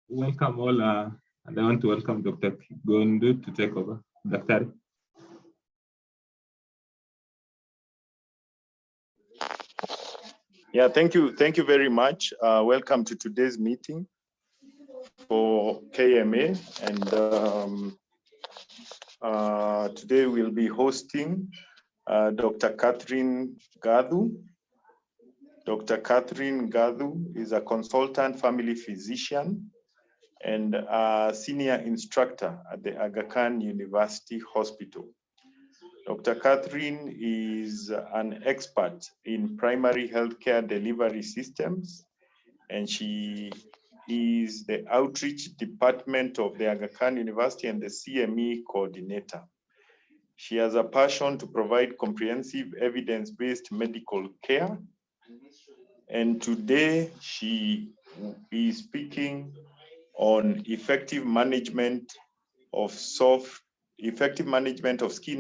Welcome all, and I want to welcome Dr. Gondu to take over. Dr. Yeah, thank you very much. Welcome to today's meeting for KMA, and today we'll be hosting Dr. Catherine Gadhu. Dr. Catherine Gadhu is a consultant family physician and a senior instructor at the Aga Khan University Hospital. Dr. Catherine is an expert in primary healthcare delivery systems, and she is the outreach department of the Aga Khan University and the CME coordinator. She has a passion to provide comprehensive evidence-based medical care. And today she is speaking on effective management of skin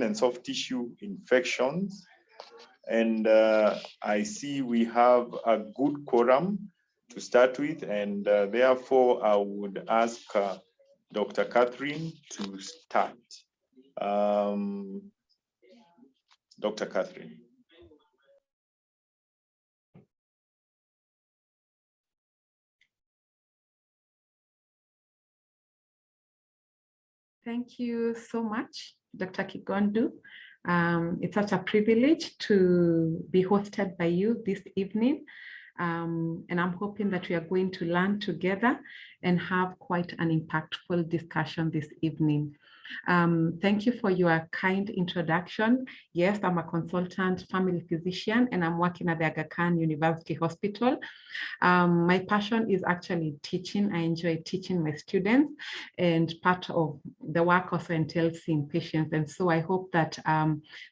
and soft tissue infections. And I see we have a good quorum to start with, and therefore I would ask Dr. Catherine to start. Dr. Catherine. Thank you so much, Dr. Kigondu. It's such a privilege to be hosted by you this evening. And I'm hoping that we are going to learn together and have quite an impactful discussion this evening. Thank you for your kind introduction. Yes, I'm a consultant family physician and I'm working at the Aga Khan University Hospital. My passion is actually teaching. I enjoy teaching my students, and part of the work also entails seeing patients. And so I hope that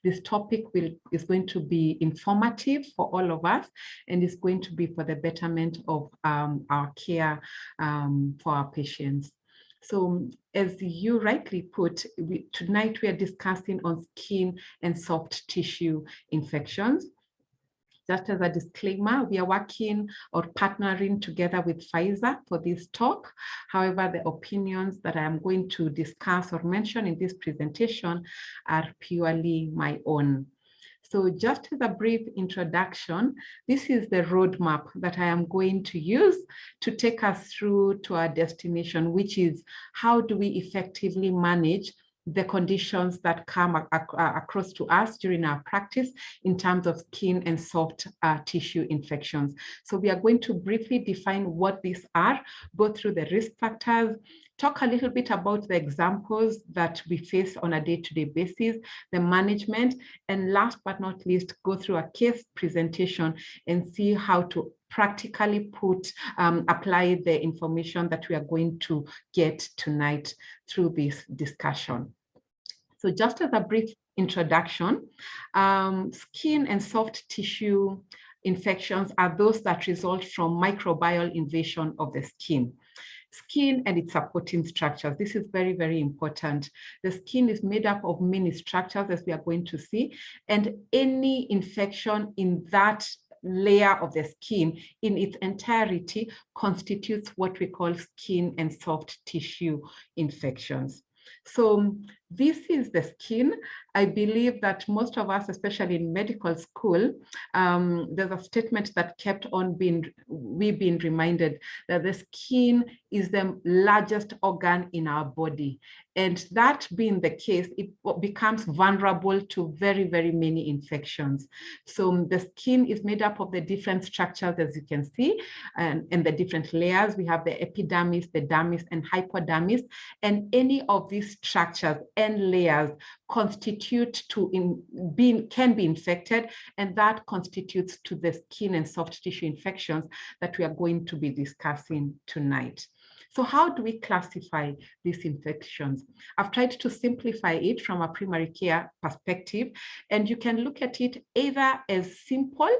this topic is going to be informative for all of us, and is going to be for the betterment of our care for our patients. So as you rightly put, tonight we are discussing on skin and soft tissue infections. Just as a disclaimer, we are working or partnering together with PFIZER for this talk. However, the opinions that I am going to discuss or mention in this presentation are purely my own. So just as a brief introduction, this is the roadmap that I am going to use to take us through to our destination, which is how do we effectively manage the conditions that come across to us during our practice in terms of skin and soft tissue infections. So we are going to briefly define what these are, go through the risk factors, talk a little bit about the examples that we face on a day-to-day basis, the management, and last but not least, go through a case presentation and see how to practically apply the information that we are going to get tonight through this discussion. So just as a brief introduction, skin and soft tissue infections are those that result from microbial invasion of the skin. Skin and its supporting structures. This is very, very important. The skin is made up of many structures, as we are going to see, and any infection in that layer of the skin in its entirety constitutes what we call skin and soft tissue infections. So this is the skin. I believe that most of us, especially in medical school, there's a statement that kept on we've been reminded that the skin is the largest organ in our body. And that being the case, it becomes vulnerable to very, very many infections. So the skin is made up of the different structures, as you can see, and the different layers. We have the epidermis, the dermis, and hypodermis. And any of these structures and layers constitute can be infected, and that constitutes to the skin and soft tissue infections that we are going to be discussing tonight. So how do we classify these infections? I've tried to simplify it from a primary care perspective, and you can look at it either as simple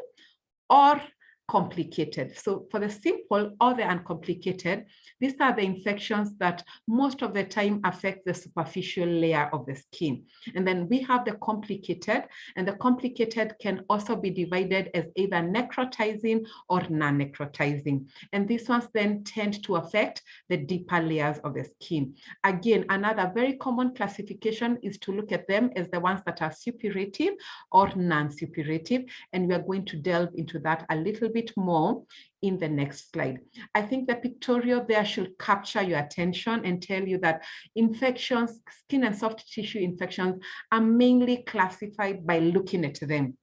or complicated. So for the simple or the uncomplicated, these are the infections that most of the time affect the superficial layer of the skin. And then we have the complicated, and the complicated can also be divided as either necrotizing or non-necrotizing. And these ones then tend to affect the deeper layers of the skin. Again, another very common classification is to look at them as the ones that are suppurative or non-suppurative. And we are going to delve into that a little bit more in the next slide. I think the pictorial there should capture your attention and tell you that infections, skin and soft tissue infections, are mainly classified by looking at them.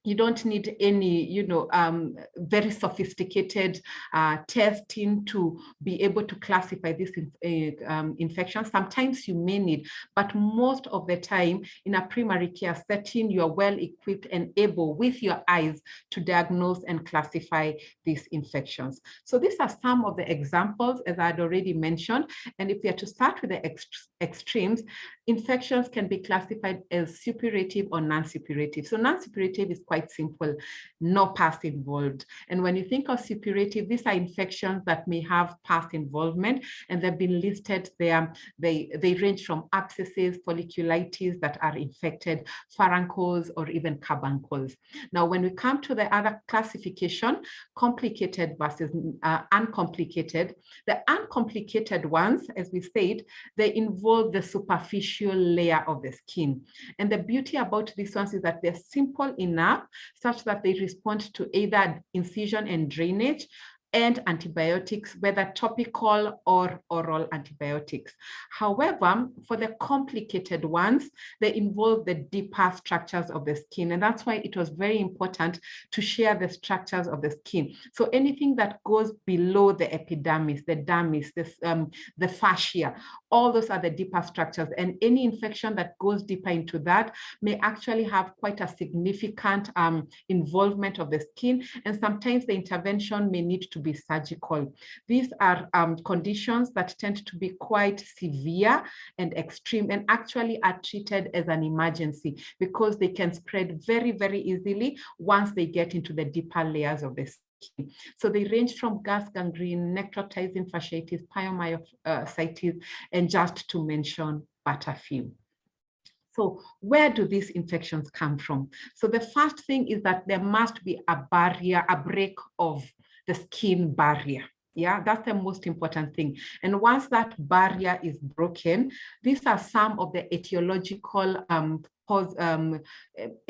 You don't need any, very sophisticated testing to be able to classify this infection. Sometimes you may need, but most of the time in a primary care setting, you are well equipped and able with your eyes to diagnose and classify these infections. So these are some of the examples, as I had already mentioned. And if we are to start with the extremes, infections can be classified as suppurative or non-suppurative. So non-suppurative is quite simple, no pus involved. And when you think of suppurative, these are infections that may have pus involvement, and they've been listed there. They range from abscesses, folliculitis that are infected, furuncles, or even carbuncles. Now, when we come to the other classification, complicated versus uncomplicated, the uncomplicated ones, as we said, they involve the superficial layer of the skin. And the beauty about these ones is that they're simple enough such that they respond to either incision and drainage and antibiotics, whether topical or oral antibiotics. However, for the complicated ones, they involve the deeper structures of the skin. And that's why it was very important to share the structures of the skin. So anything that goes below the epidermis, the dermis, the fascia, all those are the deeper structures. And any infection that goes deeper into that may actually have quite a significant involvement of the skin. And sometimes the intervention may need to be surgical. These are conditions that tend to be quite severe and extreme, and actually are treated as an emergency because they can spread very, very easily once they get into the deeper layers of the skin. So they range from gas gangrene, necrotizing fasciitis, pyomyositis, and just to mention but a few. So where do these infections come from? So the first thing is that there must be a barrier, a break of the skin barrier. Yeah, that's the most important thing. And once that barrier is broken, these are some of the etiological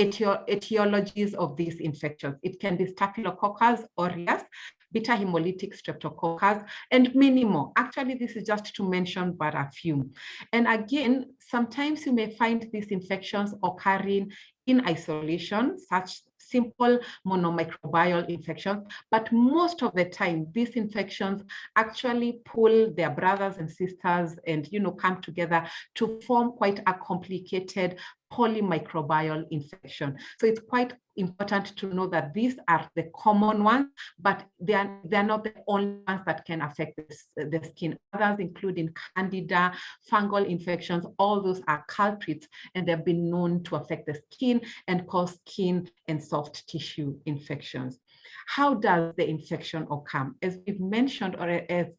etiologies of these infections. It can be Staphylococcus aureus, beta hemolytic streptococcus, and many more. Actually, this is just to mention but a few. And again, sometimes you may find these infections occurring in isolation, such simple monomicrobial infections, but most of the time, these infections actually pull their brothers and sisters and come together to form quite a complicated polymicrobial infection. So it's quite important to know that these are the common ones, but they're not the only ones that can affect the skin. Others, including candida, fungal infections, all those are culprits, and they've been known to affect the skin and cause skin and soft tissue infections. How does the infection occur? As we've mentioned, or as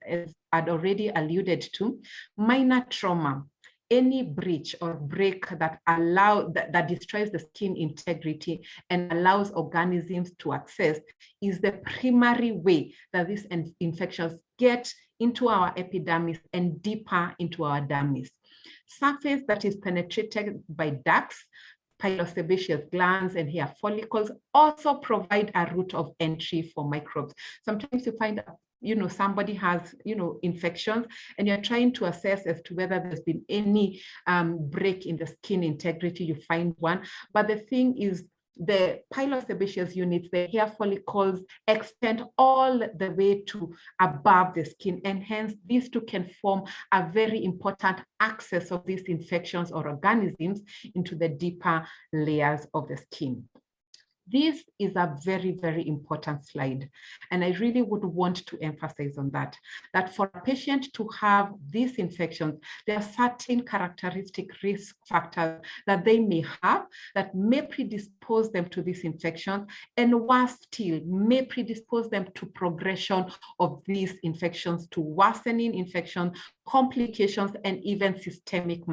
I'd already alluded to, minor trauma, any breach or break that destroys the skin integrity and allows organisms to access is the primary way that these infections get into our epidermis and deeper into our dermis. Surface that is penetrated by ducts, pilosebaceous glands, and hair follicles also provide a route of entry for microbes. Sometimes you find somebody has, infections, and you're trying to assess as to whether there's been any break in the skin integrity, you find one. But the thing is, the pilosebaceous units, the hair follicles, extend all the way to above the skin, and hence these two can form a very important access of these infections or organisms into the deeper layers of the skin. This is a very, very important slide. And I really would want to emphasize on that for a patient to have these infections, there are certain characteristic risk factors that they may have that may predispose them to these infections, and worse still, may predispose them to progression of these infections, to worsening infection, complications, and even systemic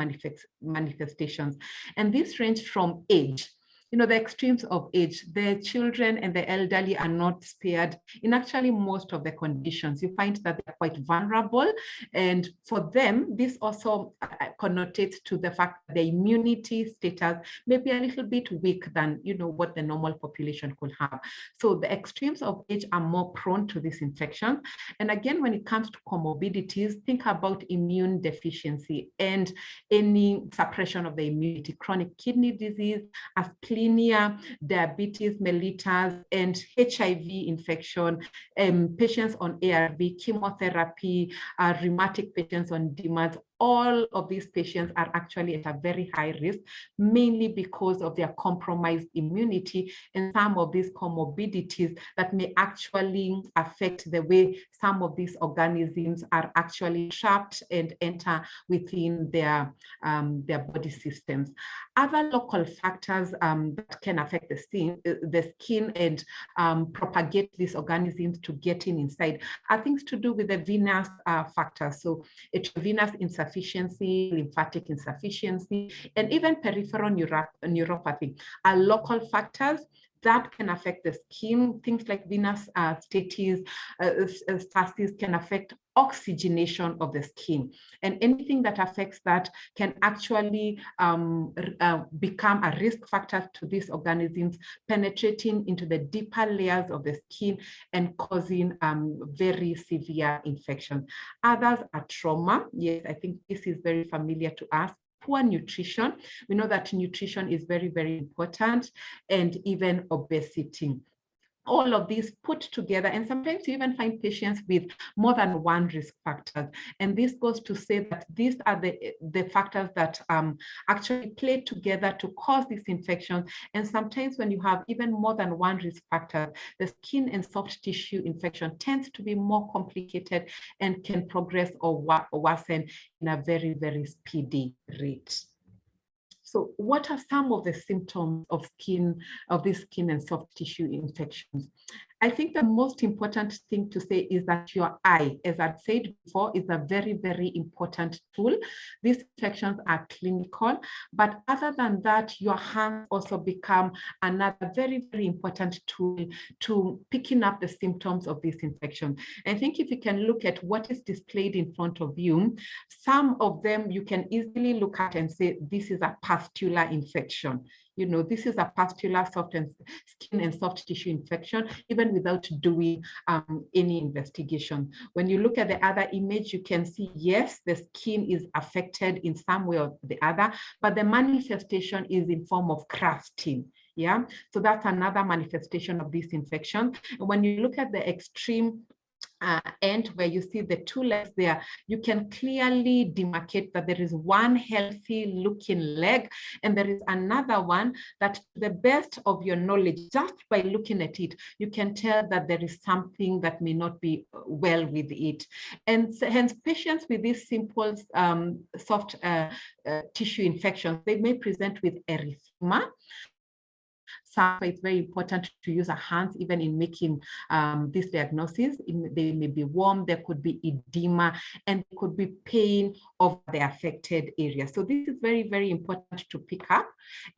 manifestations. And this range from age. You know, the extremes of age, the children and the elderly are not spared in actually most of the conditions. You find that they're quite vulnerable. And for them, this also connotates to the fact that the immunity status may be a little bit weak than, you know, what the normal population could have. So the extremes of age are more prone to this infection. And again, when it comes to comorbidities, think about immune deficiency and any suppression of the immunity, chronic kidney disease, diabetes mellitus, and HIV infection, patients on ARV, chemotherapy, rheumatic patients on DMARDs. All of these patients are actually at a very high risk, mainly because of their compromised immunity and some of these comorbidities that may actually affect the way some of these organisms are actually trapped and enter within their body systems. Other local factors that can affect the skin and propagate these organisms to getting inside are things to do with the venous factors. So venous insufficiency, lymphatic insufficiency, and even peripheral neuropathy are local factors that can affect the skin. Things like venous stasis can affect oxygenation of the skin, and anything that affects that can actually become a risk factor to these organisms penetrating into the deeper layers of the skin and causing very severe infections. Others are trauma. Yes, I think this is very familiar to us. Poor nutrition. We know that nutrition is very, very important, and even obesity. All of these put together, and sometimes you even find patients with more than one risk factor. And this goes to say that these are the factors that actually play together to cause these infections. And sometimes when you have even more than one risk factor, the skin and soft tissue infection tends to be more complicated and can progress or worsen in a very, very speedy rate. So what are some of the symptoms of these skin and soft tissue infections? I think the most important thing to say is that your eye, as I've said before, is a very, very important tool. These infections are clinical, but other than that, your hands also become another very, very important tool to picking up the symptoms of this infection. I think if you can look at what is displayed in front of you, some of them you can easily look at and say, this is a pustular infection. You know, this is a pustular skin and soft tissue infection, even without doing any investigation. When you look at the other image, you can see, yes, the skin is affected in some way or the other, but the manifestation is in form of crusting. Yeah, so that's another manifestation of this infection. And when you look at the extreme end where you see the two legs there, you can clearly demarcate that there is one healthy looking leg and there is another one that, to the best of your knowledge, just by looking at it, you can tell that there is something that may not be well with it. And hence patients with these simple soft tissue infections, they may present with erythema. So it's very important to use our hands even in making this diagnosis. They may be warm, there could be edema, and there could be pain of the affected area. So this is very, very important to pick up.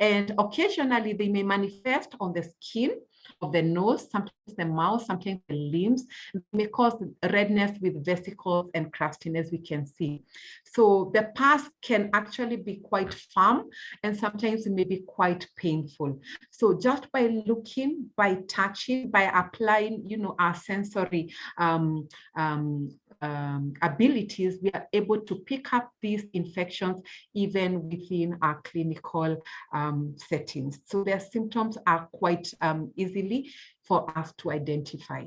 And occasionally they may manifest on the skin of the nose, sometimes the mouth, sometimes the limbs. They may cause redness with vesicles and crustiness, we can see. So the pus can actually be quite firm and sometimes it may be quite painful. So just by looking, by touching, by applying, you know, our sensory abilities, we are able to pick up these infections even within our clinical settings. So their symptoms are quite easily for us to identify.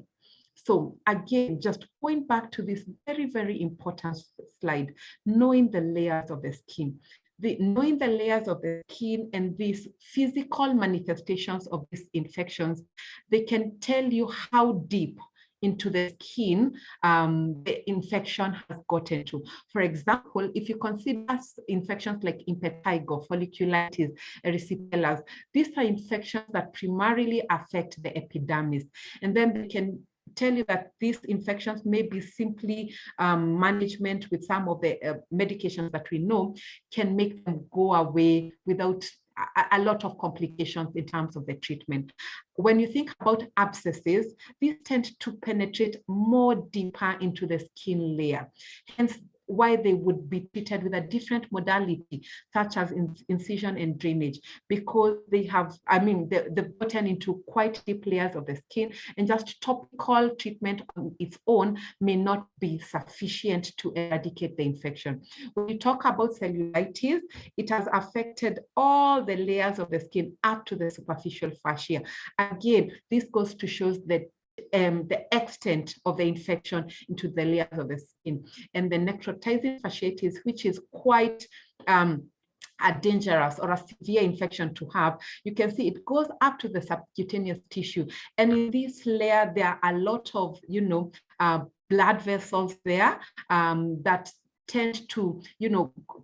So again, just going back to this very, very important slide, knowing the layers of the skin. knowing the layers of the skin and these physical manifestations of these infections, they can tell you how deep into the skin the infection has gotten to. For example, if you consider infections like impetigo, folliculitis, erysipelas, these are infections that primarily affect the epidermis, and then they can tell you that these infections may be simply management with some of the medications that we know can make them go away without a lot of complications in terms of the treatment. When you think about abscesses, these tend to penetrate more deeper into the skin layer. Hence, why they would be treated with a different modality, such as incision and drainage, because they have, they've gotten into quite deep layers of the skin, and just topical treatment on its own may not be sufficient to eradicate the infection. When we talk about cellulitis, it has affected all the layers of the skin up to the superficial fascia. Again, this goes to show that the extent of the infection into the layers of the skin. And the necrotizing fasciitis, which is quite a dangerous or a severe infection to have, you can see it goes up to the subcutaneous tissue. And in this layer, there are a lot of, blood vessels there that tend to,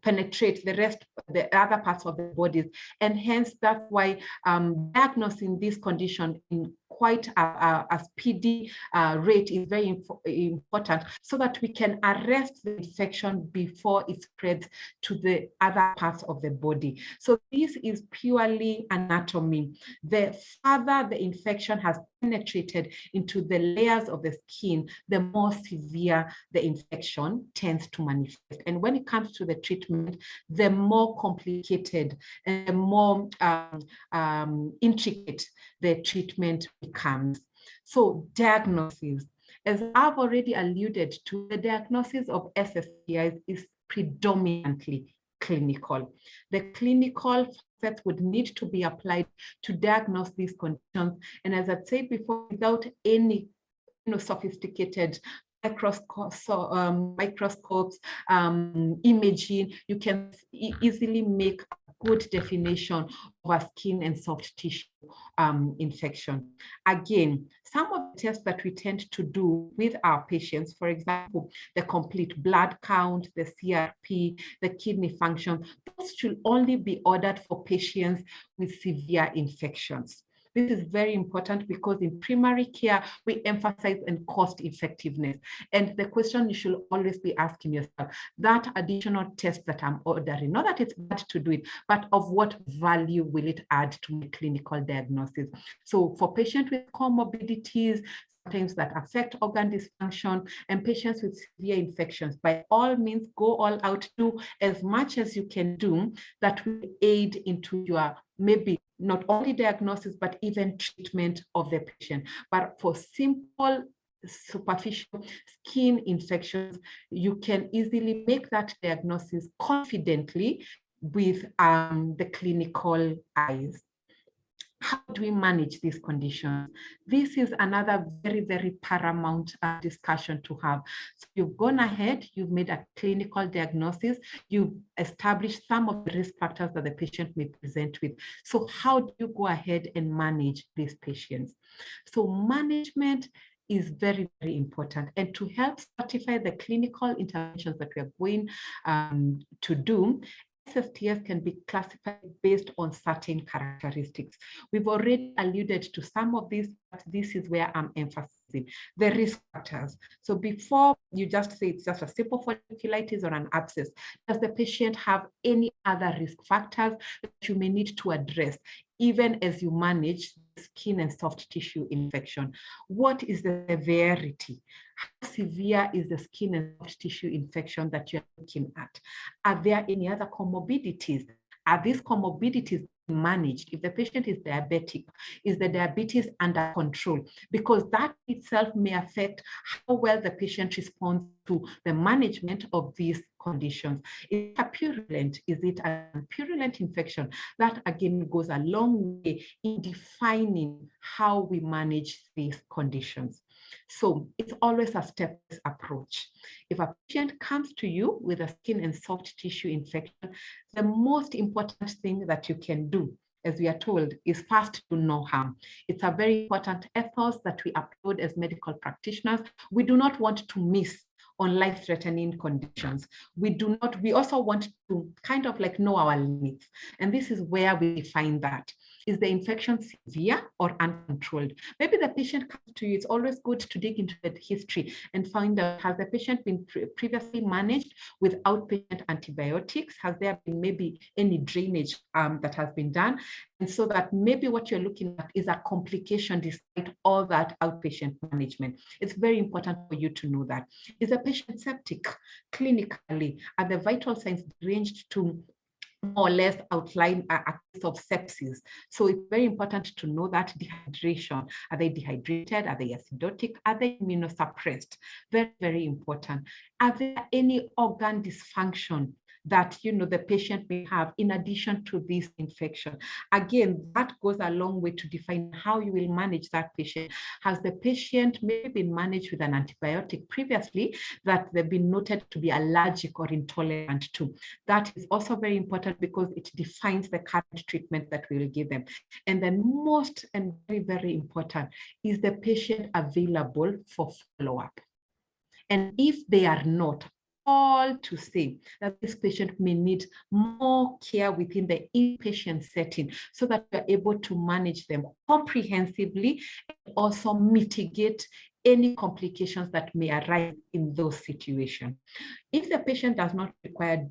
penetrate the other parts of the bodies. And hence, that's why diagnosing this condition in quite a speedy rate is very important, so that we can arrest the infection before it spreads to the other parts of the body. So this is purely anatomy. The further the infection has penetrated into the layers of the skin, the more severe the infection tends to manifest. And when it comes to the treatment, the more complicated and the more intricate the treatment becomes. So diagnosis, as I've already alluded to, the diagnosis of SSTIS is predominantly clinical. The clinical facets would need to be applied to diagnose these conditions. And as I said before, without any sophisticated microscopes, imaging, you can easily make a good definition of a skin and soft tissue infection. Again, some of the tests that we tend to do with our patients, for example, the complete blood count, the CRP, the kidney function, those should only be ordered for patients with severe infections. This is very important because in primary care, we emphasize on cost effectiveness. And the question you should always be asking yourself, that additional test that I'm ordering, not that it's bad to do it, but of what value will it add to my clinical diagnosis? So for patients with comorbidities, sometimes that affect organ dysfunction, and patients with severe infections, by all means, go all out, do as much as you can do that will aid into your maybe not only diagnosis, but even treatment of the patient. But for simple superficial skin infections, you can easily make that diagnosis confidently with the clinical eyes. How do we manage these conditions? This is another very, very paramount discussion to have. So you've gone ahead, you've made a clinical diagnosis, you've established some of the risk factors that the patient may present with. So how do you go ahead and manage these patients? So management is very, very important. And to help certify the clinical interventions that we are going to do, SSTIS can be classified based on certain characteristics. We've already alluded to some of these, but this is where I'm emphasizing the risk factors. So before you just say it's just a simple folliculitis or an abscess, does the patient have any other risk factors that you may need to address, even as you manage skin and soft tissue infection? What is the severity? How severe is the skin and soft tissue infection that you're looking at? Are there any other comorbidities? Are these comorbidities managed? If the patient is diabetic, is the diabetes under control? Because that itself may affect how well the patient responds to the management of these conditions. Is it a purulent? Is it a purulent infection? That again goes a long way in defining how we manage these conditions. So it's always a step-based approach. If a patient comes to you with a skin and soft tissue infection, the most important thing that you can do, as we are told, is first do no harm. It's a very important ethos that we uphold as medical practitioners. We do not want to miss on life-threatening conditions. We also want to kind of like know our limits. And this is where we define that. Is the infection severe or uncontrolled? Maybe the patient comes to you, it's always good to dig into the history and find out, has the patient been previously managed with outpatient antibiotics? Has there been maybe any drainage that has been done? And so that maybe what you're looking at is a complication despite all that outpatient management. It's very important for you to know that. Is the patient septic clinically? Are the vital signs ranged to more or less outline a case of sepsis? So it's very important to know that. Dehydration. Are they dehydrated? Are they acidotic? Are they immunosuppressed? Very, very important. Are there any organ dysfunction that the patient may have in addition to this infection? Again, that goes a long way to define how you will manage that patient. Has the patient maybe been managed with an antibiotic previously that they've been noted to be allergic or intolerant to? That is also very important because it defines the current treatment that we will give them. And then most and very, very important, is the patient available for follow-up? And if they are not, all to say that this patient may need more care within the inpatient setting so that we're able to manage them comprehensively and also mitigate any complications that may arise in those situations. If the patient does not require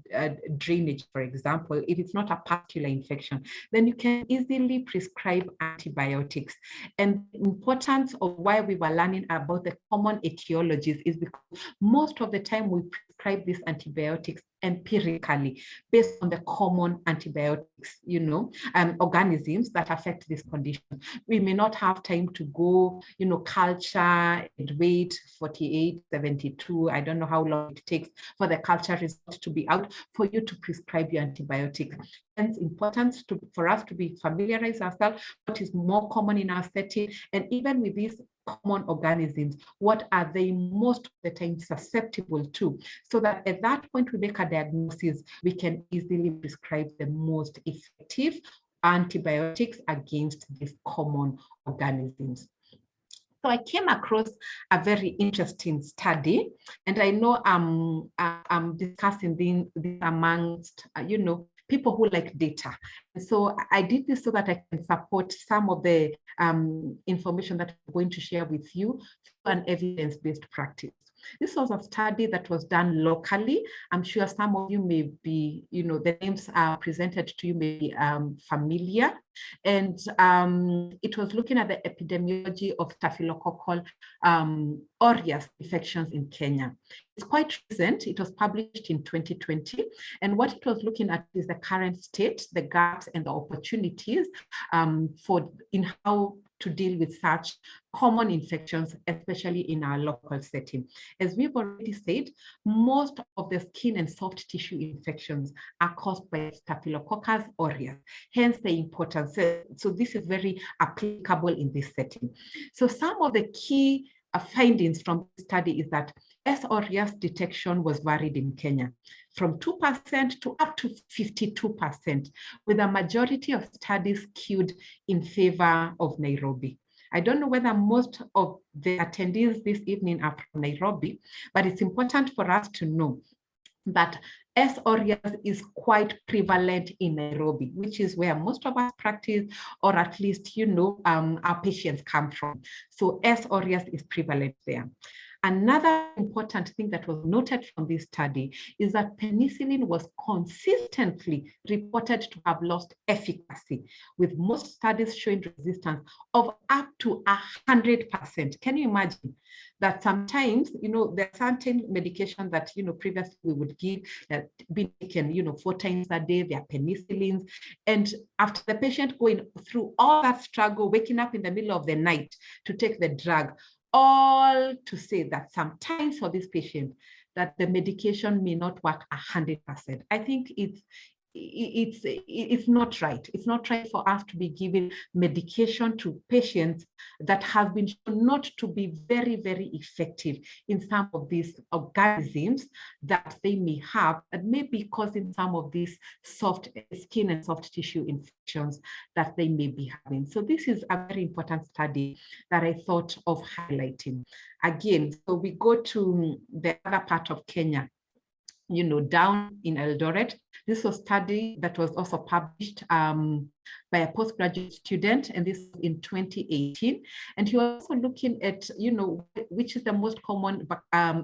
drainage, for example, if it's not a pustular infection, then you can easily prescribe antibiotics. And the importance of why we were learning about the common etiologies is because most of the time we prescribe these antibiotics empirically based on the common antibiotics, organisms that affect this condition. We may not have time to go, culture and wait 48, 72, I don't know how long it takes for the culture result to be out for you to prescribe your antibiotic. Hence, important for us to be familiarize ourselves what is more common in our setting, and even with these common organisms, what are they most of the time susceptible to, so that at that point we make a diagnosis, we can easily prescribe the most effective antibiotics against these common organisms. So I came across a very interesting study, and I know I'm discussing this amongst, people who like data. And so I did this so that I can support some of the information that I'm going to share with you through an evidence-based practice. This was a study that was done locally. I'm sure some of you may be, the names are presented to you may be familiar. And it was looking at the epidemiology of staphylococcal aureus infections in Kenya. It's quite recent. It was published in 2020. And what it was looking at is the current state, the gaps and the opportunities in how to deal with such common infections, especially in our local setting. As we've already said, most of the skin and soft tissue infections are caused by Staphylococcus aureus, hence the importance. So this is very applicable in this setting. So some of the key findings from the study is that S. aureus detection was varied in Kenya from 2% to up to 52%, with a majority of studies skewed in favor of Nairobi. I don't know whether most of the attendees this evening are from Nairobi, but it's important for us to know that S. aureus is quite prevalent in Nairobi, which is where most of us practice, or at least, our patients come from. So S. aureus is prevalent there. Another important thing that was noted from this study is that penicillin was consistently reported to have lost efficacy, with most studies showing resistance of up to 100%. Can you imagine that sometimes, there are certain medications that, previously we would give that be taken, 4 times a day, they are penicillins. And after the patient going through all that struggle, waking up in the middle of the night to take the drug, all to say that sometimes for this patient that the medication may not work 100%. I think it's it's not right. It's not right for us to be giving medication to patients that have been shown not to be very, very effective in some of these organisms that they may have, and may be causing some of these soft skin and soft tissue infections that they may be having. So this is a very important study that I thought of highlighting. Again, so we go to the other part of Kenya, down in Eldoret. This was a study that was also published by a postgraduate student, and this in 2018. And he was also looking at, which is the most common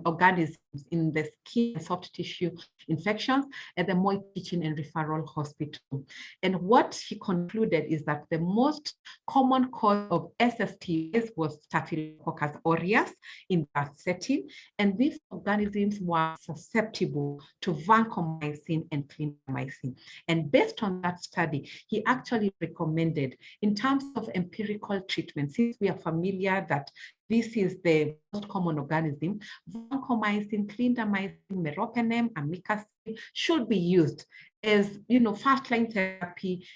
organisms in the skin and soft tissue infections at the Moi Teaching and Referral Hospital. And what he concluded is that the most common cause of SSTIS was Staphylococcus aureus in that setting. And these organisms were susceptible to vancomycin and clindamycin. And based on that study, he actually recommended, in terms of empirical treatment, since we are familiar that this is the most common organism, vancomycin, clindamycin, meropenem, amikacin should be used as, first-line therapy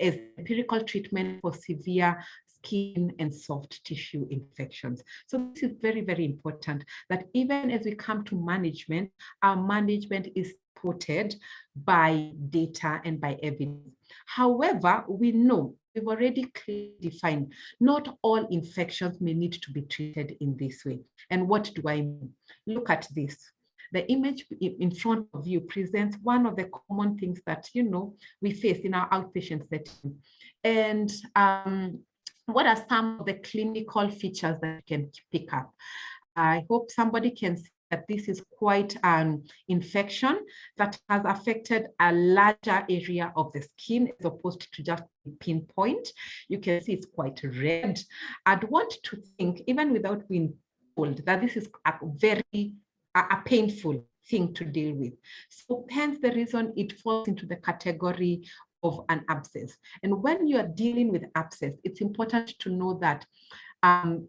as empirical treatment for severe skin and soft tissue infections. So this is very, very important, that even as we come to management, our management is supported by data and by evidence. However, we know we've already clearly defined not all infections may need to be treated in this way. And what do I mean? Look at this. The image in front of you presents one of the common things that, we face in our outpatient setting. And what are some of the clinical features that you can pick up? I hope somebody can see that this is quite an infection that has affected a larger area of the skin as opposed to just a pinpoint. You can see it's quite red. I'd want to think, even without being told, that this is a very painful thing to deal with. So hence the reason it falls into the category of an abscess. And when you are dealing with abscess, it's important to know that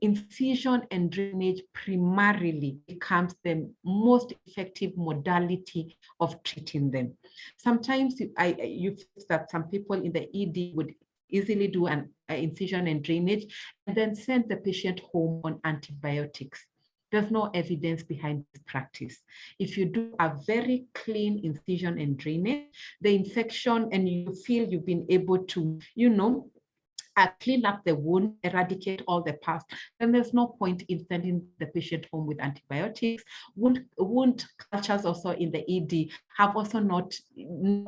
incision and drainage primarily becomes the most effective modality of treating them. Sometimes you feel that some people in the ED would easily do an incision and drainage and then send the patient home on antibiotics. There's no evidence behind this practice. If you do a very clean incision and drainage, the infection, and you feel you've been able to, clean up the wound, eradicate all the pus, then there's no point in sending the patient home with antibiotics. Wound cultures also in the ED have also not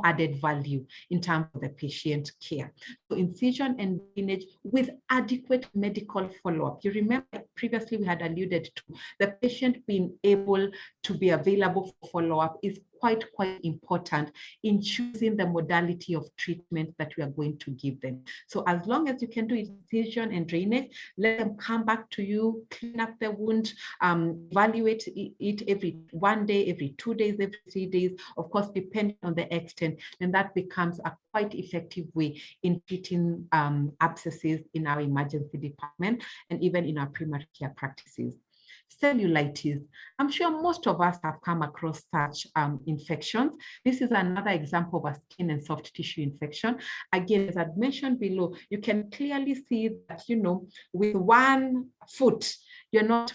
added value in terms of the patient care. So incision and drainage with adequate medical follow-up. You remember previously we had alluded to the patient being able to be available for follow-up is quite important in choosing the modality of treatment that we are going to give them. So as long as you can do incision and drainage, let them come back to you, clean up the wound, evaluate it every 1 day, every 2 days, every 3 days, of course, depending on the extent, and that becomes a quite effective way in treating abscesses in our emergency department and even in our primary care practices. Cellulitis. I'm sure most of us have come across such infections. This is another example of a skin and soft tissue infection. Again, as I mentioned below, you can clearly see that, with one foot, you're not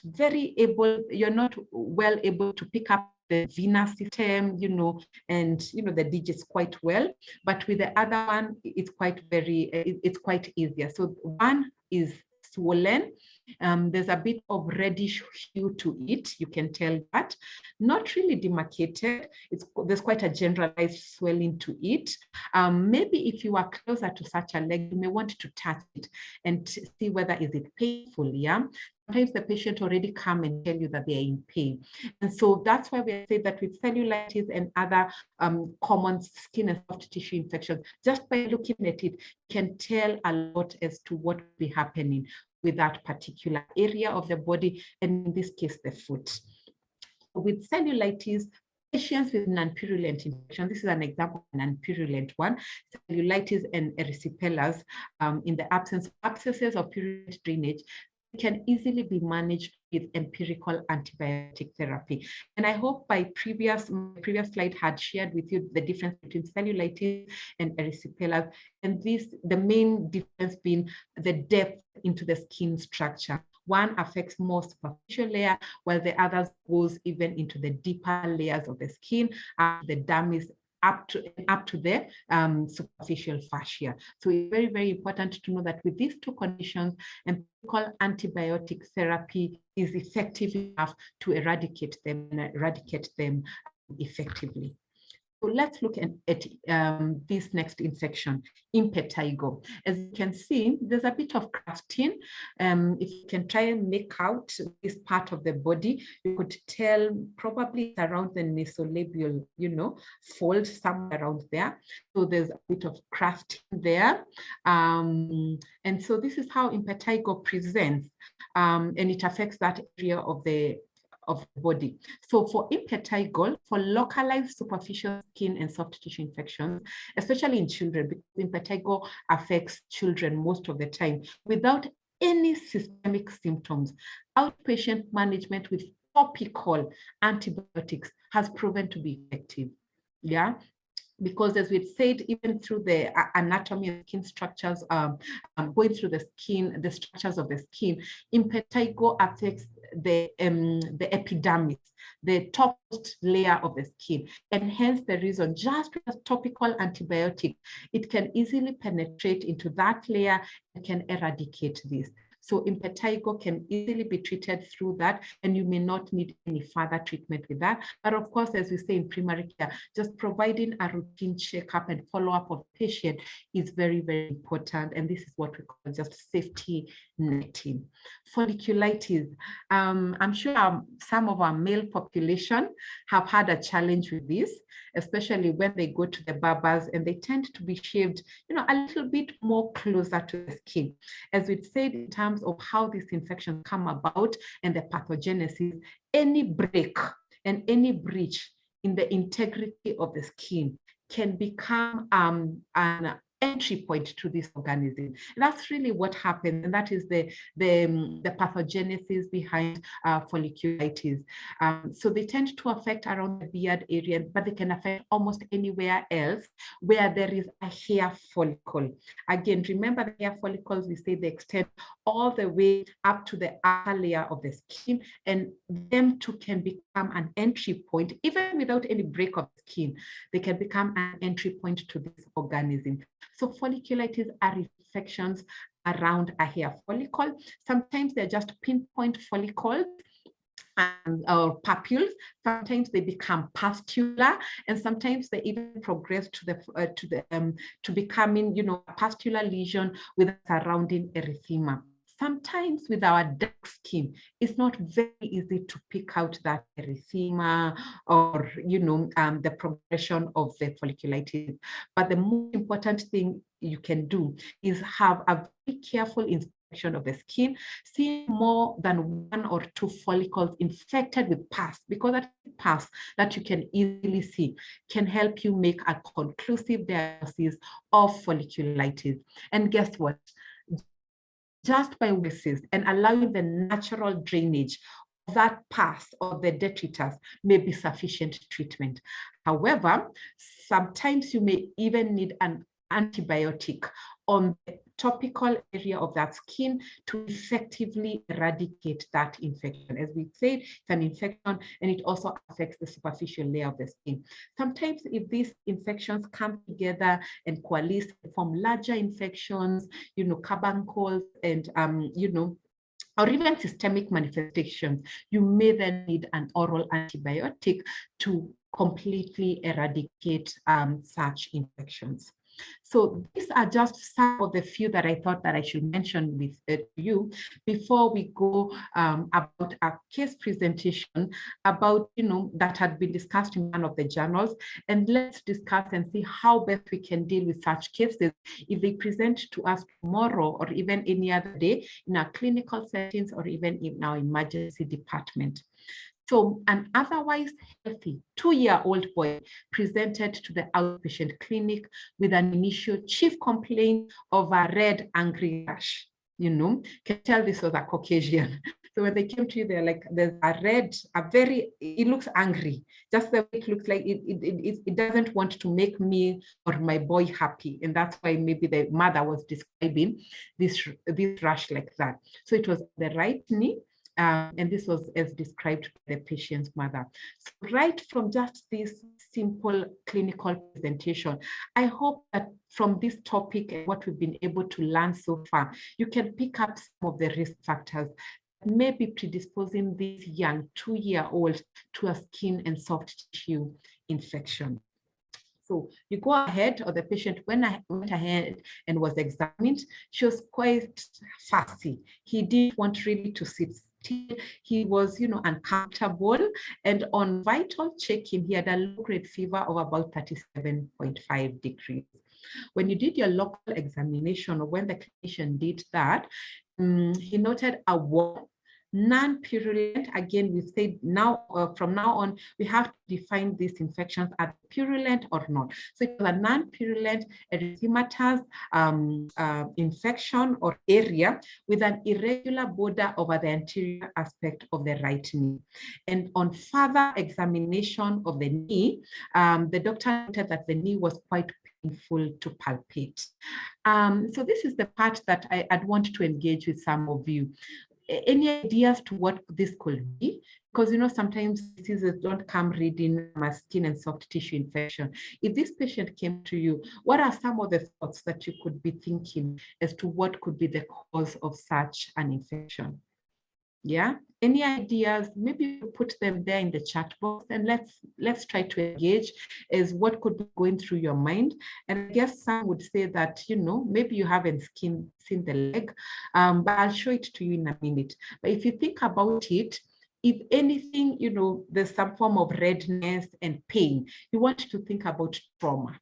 well able to pick up the venous system, and the digits quite well. But with the other one, it's quite easier. So one is swollen. There's a bit of reddish hue to it. You can tell that. Not really demarcated. There's quite a generalized swelling to it. Maybe if you are closer to such a leg, you may want to touch it and see whether is it painful. Yeah. Sometimes the patient already come and tell you that they are in pain. And so that's why we say that with cellulitis and other common skin and soft tissue infections, just by looking at it, you can tell a lot as to what will be happening with that particular area of the body, and in this case, the foot. With cellulitis, patients with non-purulent infection, this is an example of a non-purulent one, cellulitis and erysipelas, in the absence of abscesses or purulent drainage, can easily be managed with empirical antibiotic therapy. And I hope my previous slide had shared with you the difference between cellulitis and erysipelas, and the main difference being the depth into the skin structure. One affects more superficial layer, while the other goes even into the deeper layers of the skin, the dermis, up to the superficial fascia. So it's very, very important to know that with these two conditions, empirical antibiotic therapy is effective enough to eradicate them effectively. So let's look at this next infection, impetigo. As you can see, there's a bit of crafting. If you can try and make out this part of the body, you could tell probably around the nasolabial, fold somewhere around there. So there's a bit of crafting there. And so this is how impetigo presents, and it affects that area of the body. So for impetigo, for localized superficial skin and soft tissue infections, especially in children, because impetigo affects children most of the time, without any systemic symptoms, outpatient management with topical antibiotics has proven to be effective. Yeah. Because as we've said, even through the anatomy of skin structures, going through the structures of the skin, impetigo affects the epidermis, the topmost layer of the skin. And hence the reason, just with a topical antibiotic, it can easily penetrate into that layer and can eradicate this. So impetigo can easily be treated through that, and you may not need any further treatment with that. But of course, as we say in primary care, just providing a routine checkup and follow-up of the patient is very, very important. And this is what we call just safety netting. Folliculitis. I'm sure some of our male population have had a challenge with this, especially when they go to the barbers and they tend to be shaved, a little bit more closer to the skin. As we said, in terms of how these infections come about and the pathogenesis, any break and any breach in the integrity of the skin can become an entry point to this organism. And that's really what happens, and that is the pathogenesis behind folliculitis. So they tend to affect around the beard area, but they can affect almost anywhere else where there is a hair follicle. Again, remember the hair follicles, we say they extend all the way up to the upper layer of the skin, and them too can become an entry point, even without any break of skin. They can become an entry point to this organism. So folliculitis are infections around a hair follicle. Sometimes they're just pinpoint follicles or papules. Sometimes they become pustular, and sometimes they even progress to becoming, a pustular lesion with a surrounding erythema. Sometimes with our dark skin, it's not very easy to pick out that erythema or, the progression of the folliculitis. But the most important thing you can do is have a very careful inspection of the skin, see more than 1 or 2 follicles infected with pus, because that pus that you can easily see can help you make a conclusive diagnosis of folliculitis. And guess what? Just by basis and allowing the natural drainage of that pus or the detritus may be sufficient treatment. However, sometimes you may even need an antibiotic on the topical area of that skin to effectively eradicate that infection. As we said, it's an infection and it also affects the superficial layer of the skin. Sometimes if these infections come together and coalesce and form larger infections, carbuncles and, or even systemic manifestations, you may then need an oral antibiotic to completely eradicate such infections. So these are just some of the few that I thought that I should mention with you before we go about a case presentation about, that had been discussed in one of the journals. And let's discuss and see how best we can deal with such cases if they present to us tomorrow or even any other day in our clinical settings or even in our emergency department. So an otherwise healthy 2-year-old boy presented to the outpatient clinic with an initial chief complaint of a red angry rash. Can tell this was a Caucasian. So when they came to you, they're like, there's a red, it looks angry. Just the way it looks like it doesn't want to make me or my boy happy. And that's why maybe the mother was describing this rash like that. So it was the right knee. And this was as described by the patient's mother. So right from just this simple clinical presentation, I hope that from this topic and what we've been able to learn so far, you can pick up some of the risk factors that may be predisposing this young 2-year-old to a skin and soft tissue infection. So you go ahead, or the patient went ahead and was examined. She was quite fussy. He didn't want really to sit still. He was, uncomfortable. And on vital check-in, he had a low-grade fever of about 37.5 degrees. When you did your local examination, or when the clinician did that, he noted a warm, non-purulent. Again, we said now, from now on, we have to define these infections as purulent or not. So it was a non-purulent erythematous infection or area with an irregular border over the anterior aspect of the right knee. And on further examination of the knee, the doctor noted that the knee was quite painful to palpate. So this is the part that I'd want to engage with some of you. Any ideas to what this could be? Because, sometimes diseases don't come reading a skin and soft tissue infection. If this patient came to you, what are some of the thoughts that you could be thinking as to what could be the cause of such an infection? Yeah, any ideas? Maybe you put them there in the chat box, and let's try to engage as what could be going through your mind. And I guess some would say that, maybe you haven't seen the leg, but I'll show it to you in a minute. But if you think about it, if anything, there's some form of redness and pain, you want to think about trauma.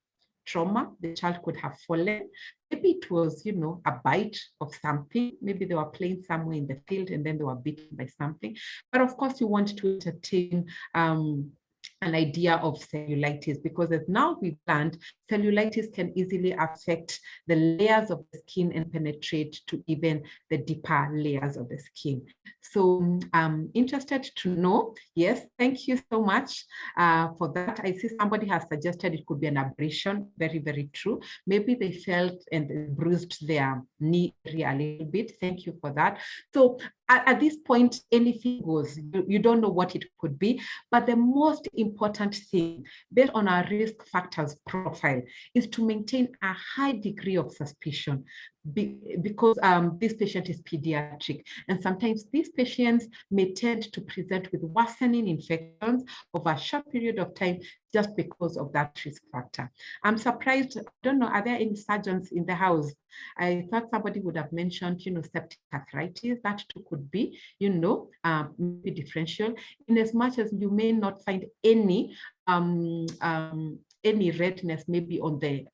The child could have fallen. Maybe it was, a bite of something. Maybe they were playing somewhere in the field and then they were bitten by something. But of course, you want to entertain an idea of cellulitis, because as now we've learned, cellulitis can easily affect the layers of the skin and penetrate to even the deeper layers of the skin. So I'm interested to know. Yes, thank you so much for that. I see somebody has suggested it could be an abrasion. Very, very true. Maybe they felt and bruised their knee area a little bit. Thank you for that. So at this point, anything goes. You don't know what it could be, but the most important thing, based on our risk factors profile, is to maintain a high degree of suspicion, because this patient is pediatric, and sometimes these patients may tend to present with worsening infections over a short period of time just because of that risk factor. I'm surprised, I don't know, are there any surgeons in the house? I thought somebody would have mentioned, septic arthritis. That too could be, maybe differential, in as much as you may not find any redness maybe on the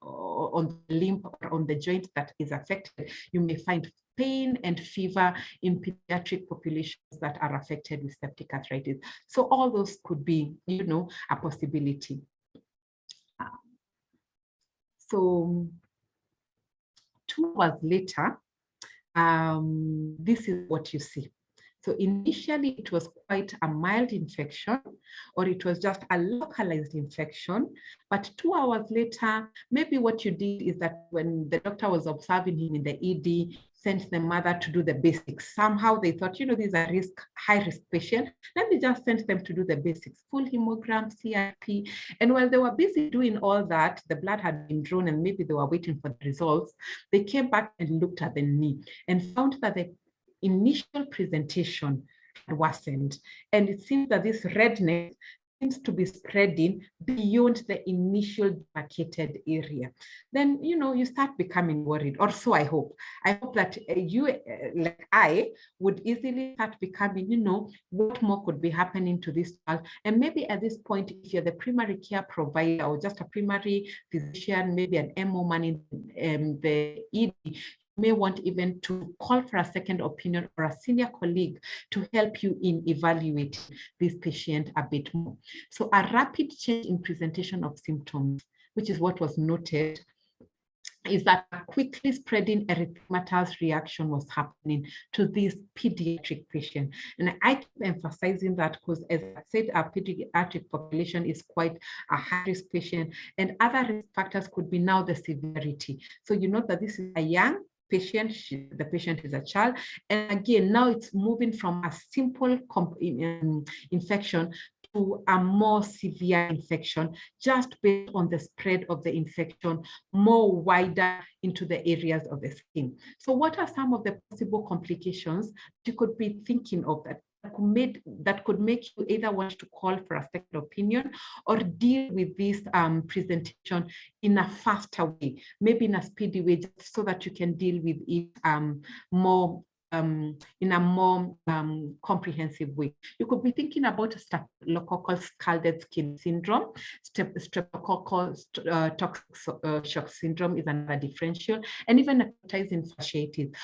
limb or on the joint that is affected. You may find pain and fever in pediatric populations that are affected with septic arthritis. So all those could be, a possibility. So 2 hours later, this is what you see. So initially it was quite a mild infection, or it was just a localized infection. But 2 hours later, maybe what you did is that when the doctor was observing him in the ED, sent the mother to do the basics. Somehow they thought, these are high-risk patients. Let me just send them to do the basics, full hemogram, CRP. And while they were busy doing all that, the blood had been drawn and maybe they were waiting for the results. They came back and looked at the knee and found that the initial presentation had worsened. And it seems that this redness seems to be spreading beyond the initial demarcated area. Then, you start becoming worried, or so I hope. I hope that you, like I, would easily start becoming, what more could be happening to this child. And maybe at this point, if you're the primary care provider or just a primary physician, maybe an MO man in the ED, may want even to call for a second opinion or a senior colleague to help you in evaluating this patient a bit more. So a rapid change in presentation of symptoms, which is what was noted, is that a quickly spreading erythematous reaction was happening to this pediatric patient. And I keep emphasizing that because, as I said, our pediatric population is quite a high-risk patient, and other risk factors could be now the severity. So you know that this is a young patient, the patient is a child, and again, now it's moving from a simple infection to a more severe infection, just based on the spread of the infection more wider into the areas of the skin. So what are some of the possible complications you could be thinking of that could make you either want to call for a second opinion or deal with this presentation in a faster way, maybe in a speedy way, just so that you can deal with it more in a more comprehensive way. You could be thinking about staphylococcal scalded skin syndrome. Streptococcal toxic shock syndrome is another differential, and even necrotizing fasciitis.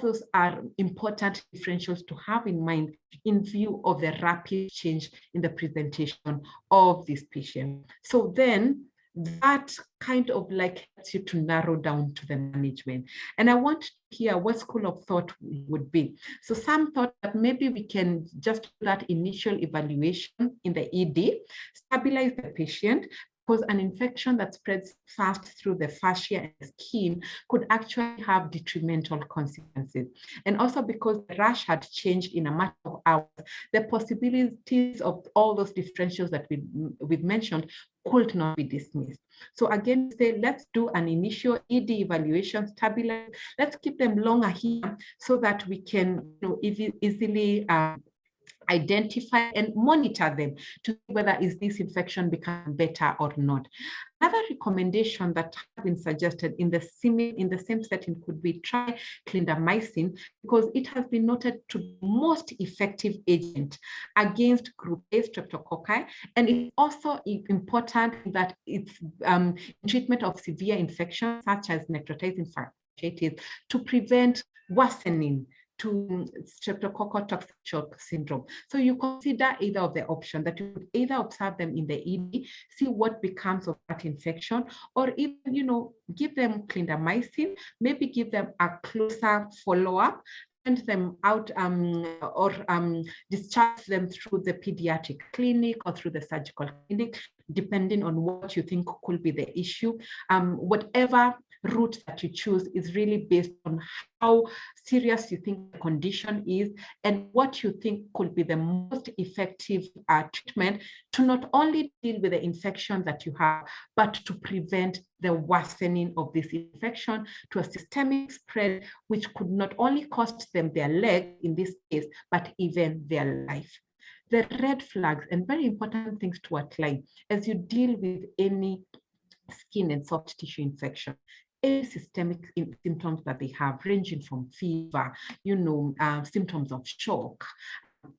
Those are important differentials to have in mind in view of the rapid change in the presentation of this patient. So then that kind of like helps you to narrow down to the management. And I want to hear what school of thought would be. So some thought that maybe we can just do that initial evaluation in the ED, stabilize the patient, because an infection that spreads fast through the fascia and skin could actually have detrimental consequences. And also because the rash had changed in a matter of hours, the possibilities of all those differentials that we've mentioned could not be dismissed. So again, say, let's do an initial ED evaluation, stabilize, let's keep them longer here so that we can easily identify and monitor them to see whether is this infection becoming better or not. Another recommendation that has been suggested in the same setting could be try clindamycin, because it has been noted to be the most effective agent against group A streptococci, and it's also important that it's treatment of severe infections such as necrotizing fasciitis to prevent worsening to streptococcal toxic shock syndrome. So you consider either of the options, that you could either observe them in the ED, see what becomes of that infection, or even, give them clindamycin, maybe give them a closer follow-up, send them out or discharge them through the pediatric clinic or through the surgical clinic, depending on what you think could be the issue. Whatever route that you choose is really based on how serious you think the condition is and what you think could be the most effective treatment to not only deal with the infection that you have, but to prevent the worsening of this infection to a systemic spread, which could not only cost them their leg in this case, but even their life. The red flags and very important things to outline as you deal with any skin and soft tissue infection. Any systemic symptoms that they have, ranging from fever, symptoms of shock,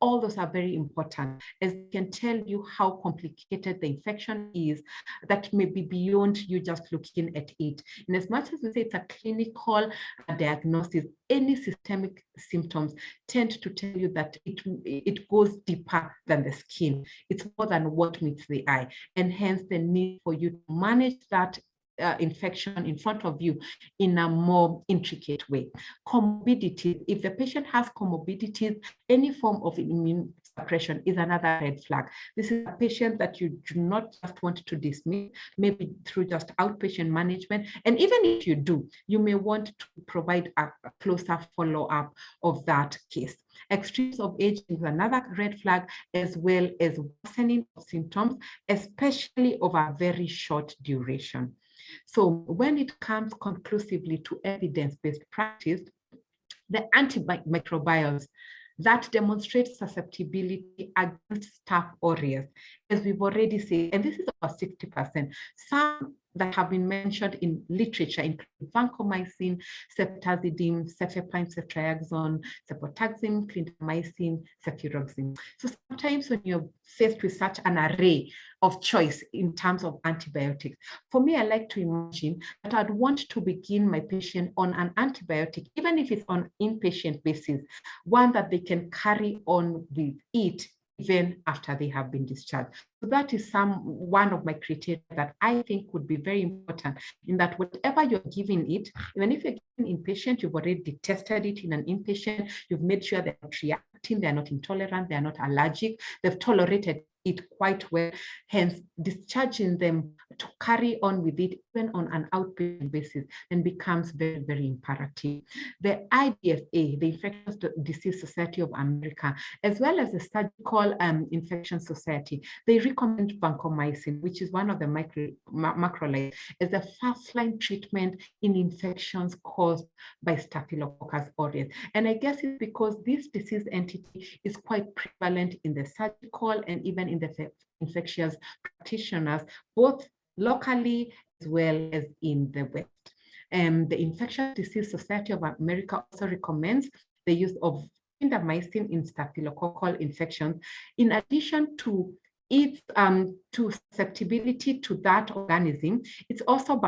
all those are very important, as they can tell you how complicated the infection is that may be beyond you just looking at it. And as much as we say it's a clinical diagnosis, any systemic symptoms tend to tell you that it goes deeper than the skin. It's more than what meets the eye, and hence the need for you to manage that infection in front of you in a more intricate way. Comorbidities, if the patient has comorbidities, any form of immune suppression is another red flag. This is a patient that you do not just want to dismiss, maybe through just outpatient management. And even if you do, you may want to provide a closer follow-up of that case. Extremes of aging is another red flag, as well as worsening of symptoms, especially over a very short duration. So when it comes conclusively to evidence-based practice, the antimicrobials that demonstrate susceptibility against Staph aureus, as we've already said, and this is about 60%. Some that have been mentioned in literature include vancomycin, ceftazidime, cefepime, ceftriaxone, cefotaxime, clindamycin, cefuroxime. So sometimes when you're faced with such an array of choice in terms of antibiotics, for me, I like to imagine that I'd want to begin my patient on an antibiotic, even if it's on inpatient basis, one that they can carry on with it even after they have been discharged. So that is one of my criteria that I think would be very important, in that whatever you're giving it, even if you're giving inpatient, you've already tested it in an inpatient, you've made sure they're not reacting, they're not intolerant, they're not allergic, they've tolerated it quite well, hence discharging them to carry on with it even on an outpatient basis then becomes very, very imperative. The IDSA, the Infectious Disease Society of America, as well as the Surgical Infection Society, they recommend vancomycin, which is one of the macrolides, as a first-line treatment in infections caused by Staphylococcus aureus. And I guess it's because this disease entity is quite prevalent in the surgical and even in the infectious practitioners, both locally as well as in the West. The Infectious Disease Society of America also recommends the use of clindamycin in staphylococcal infections, in addition to its to susceptibility to that organism. It's also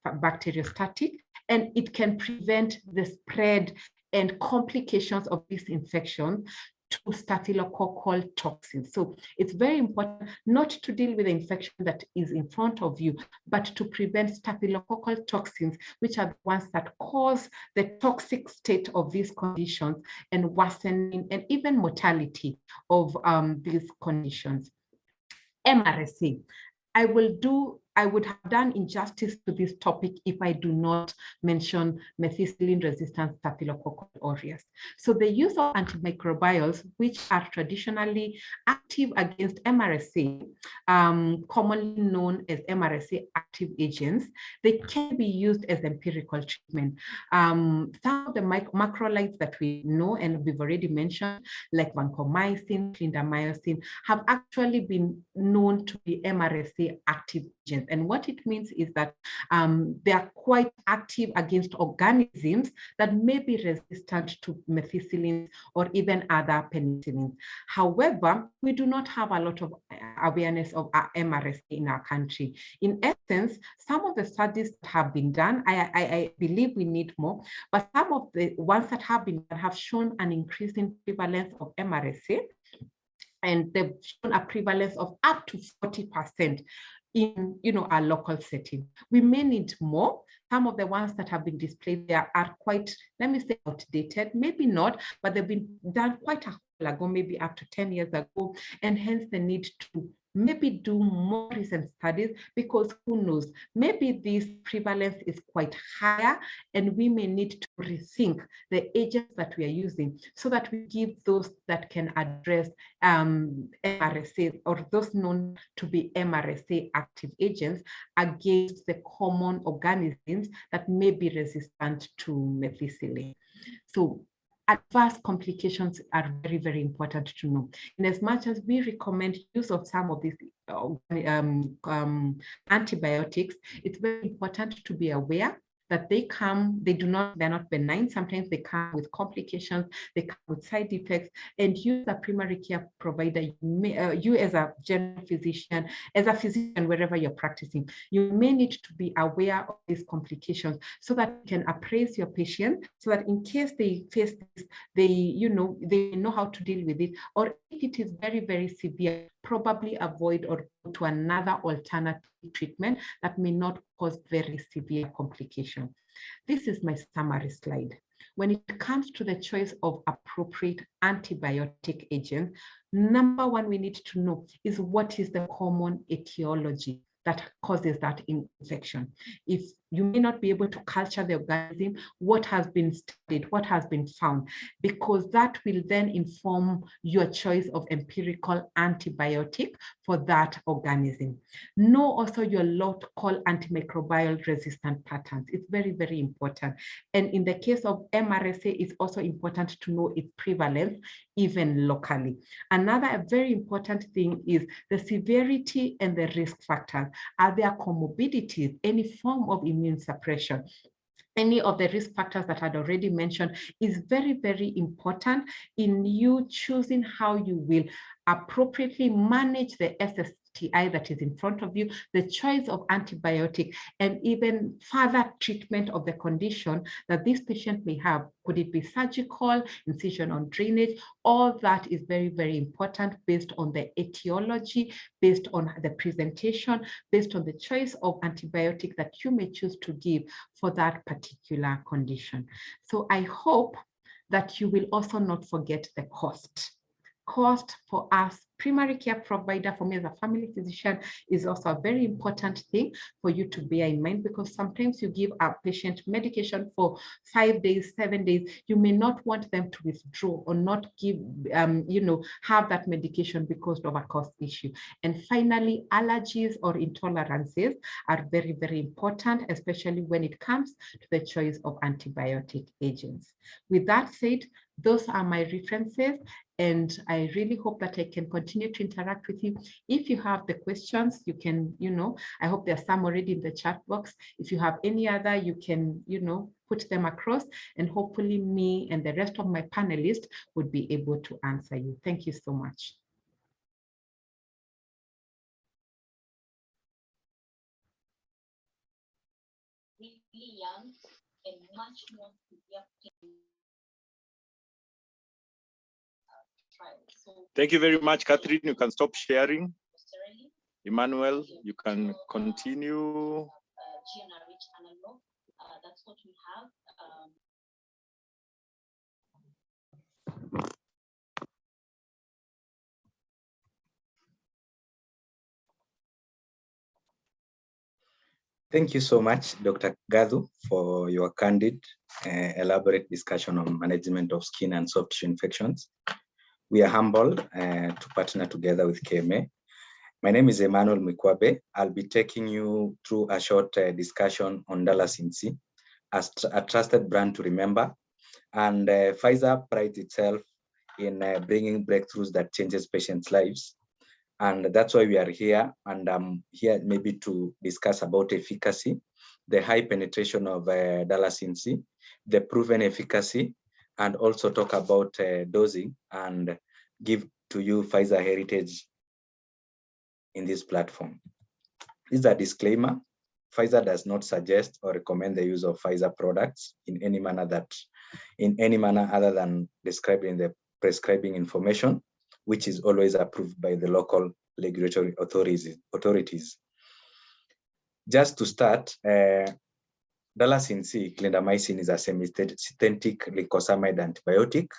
bacteriostatic, and it can prevent the spread and complications of this infection to staphylococcal toxins. So it's very important not to deal with the infection that is in front of you, but to prevent staphylococcal toxins, which are the ones that cause the toxic state of these conditions and worsening and even mortality of these conditions. MRSA. I would have done injustice to this topic if I do not mention methicillin-resistant Staphylococcus aureus. So the use of antimicrobials, which are traditionally active against MRSA, commonly known as MRSA active agents, they can be used as empirical treatment. Some of the macrolides that we know and we've already mentioned, like vancomycin, clindamycin, have actually been known to be MRSA active agents. And what it means is that they are quite active against organisms that may be resistant to methicillin or even other penicillins. However, we do not have a lot of awareness of MRSA in our country. In essence, some of the studies that have been done, I believe we need more, but some of the ones that have been done have shown an increasing prevalence of MRSA, and they've shown a prevalence of up to 40% in our local setting. We may need more. Some of the ones that have been displayed there are quite, let me say, outdated, maybe not, but they've been done quite a while ago, maybe up to 10 years ago, and hence the need to maybe do more recent studies, because who knows, maybe this prevalence is quite higher and we may need to rethink the agents that we are using so that we give those that can address MRSA, or those known to be MRSA active agents, against the common organisms that may be resistant to methicillin. So adverse complications are very, very important to know. In as much as we recommend use of some of these antibiotics, it's very important to be aware that they're not benign. Sometimes they come with complications, they come with side effects, and you as a primary care provider, you as a general physician, as a physician wherever you're practicing, you may need to be aware of these complications so that you can appraise your patient, so that in case they face this, they know how to deal with it, or if it is very, very severe, probably avoid or go to another alternative treatment that may not cause very severe complications. This is my summary slide. When it comes to the choice of appropriate antibiotic agent, number one we need to know is what is the common etiology that causes that infection. If you may not be able to culture the organism, what has been studied, what has been found, because that will then inform your choice of empirical antibiotic for that organism. Know also your local antimicrobial resistant patterns. It's very, very important. And in the case of MRSA, it's also important to know its prevalence, even locally. Another very important thing is the severity and the risk factors. Are there comorbidities, any form of immune suppression? Any of the risk factors that I'd already mentioned is very, very important in you choosing how you will appropriately manage the STI that is in front of you, the choice of antibiotic, and even further treatment of the condition that this patient may have. Could it be surgical, incision on drainage? All that is very, very important based on the etiology, based on the presentation, based on the choice of antibiotic that you may choose to give for that particular condition. So I hope that you will also not forget the cost. Cost for us, primary care provider, for me as a family physician, is also a very important thing for you to bear in mind, because sometimes you give a patient medication for 5 days, 7 days. You may not want them to withdraw or not give, have that medication because of a cost issue. And finally, allergies or intolerances are very, very important, especially when it comes to the choice of antibiotic agents. With that said, those are my references, and I really hope that I can continue to interact with you. If you have the questions, you can, I hope there's some already in the chat box. If you have any other, you can, put them across, and hopefully me and the rest of my panelists would be able to answer you. Thank you so much. Really young and much more severe pain. Thank you very much, Catherine. You can stop sharing. Emmanuel, you can continue. That's what we have. Thank you so much, Dr. Gadhu, for your candid, elaborate discussion on management of skin and soft tissue infections. We are humbled to partner together with KMA. My name is Emmanuel Mikwabe. I'll be taking you through a short discussion on Dalasin-C, as a trusted brand to remember. And PFIZER prides itself in bringing breakthroughs that changes patients' lives. And that's why we are here. And I'm here maybe to discuss about efficacy, the high penetration of Dalasin-C, the proven efficacy, and also talk about dosing and give to you PFIZER heritage in this platform. This is a disclaimer. PFIZER does not suggest or recommend the use of PFIZER products in any manner other than described in the prescribing information, which is always approved by the local regulatory authorities. Just to start, Dalasin-C, clindamycin, is a semi-synthetic glycosamide antibiotic,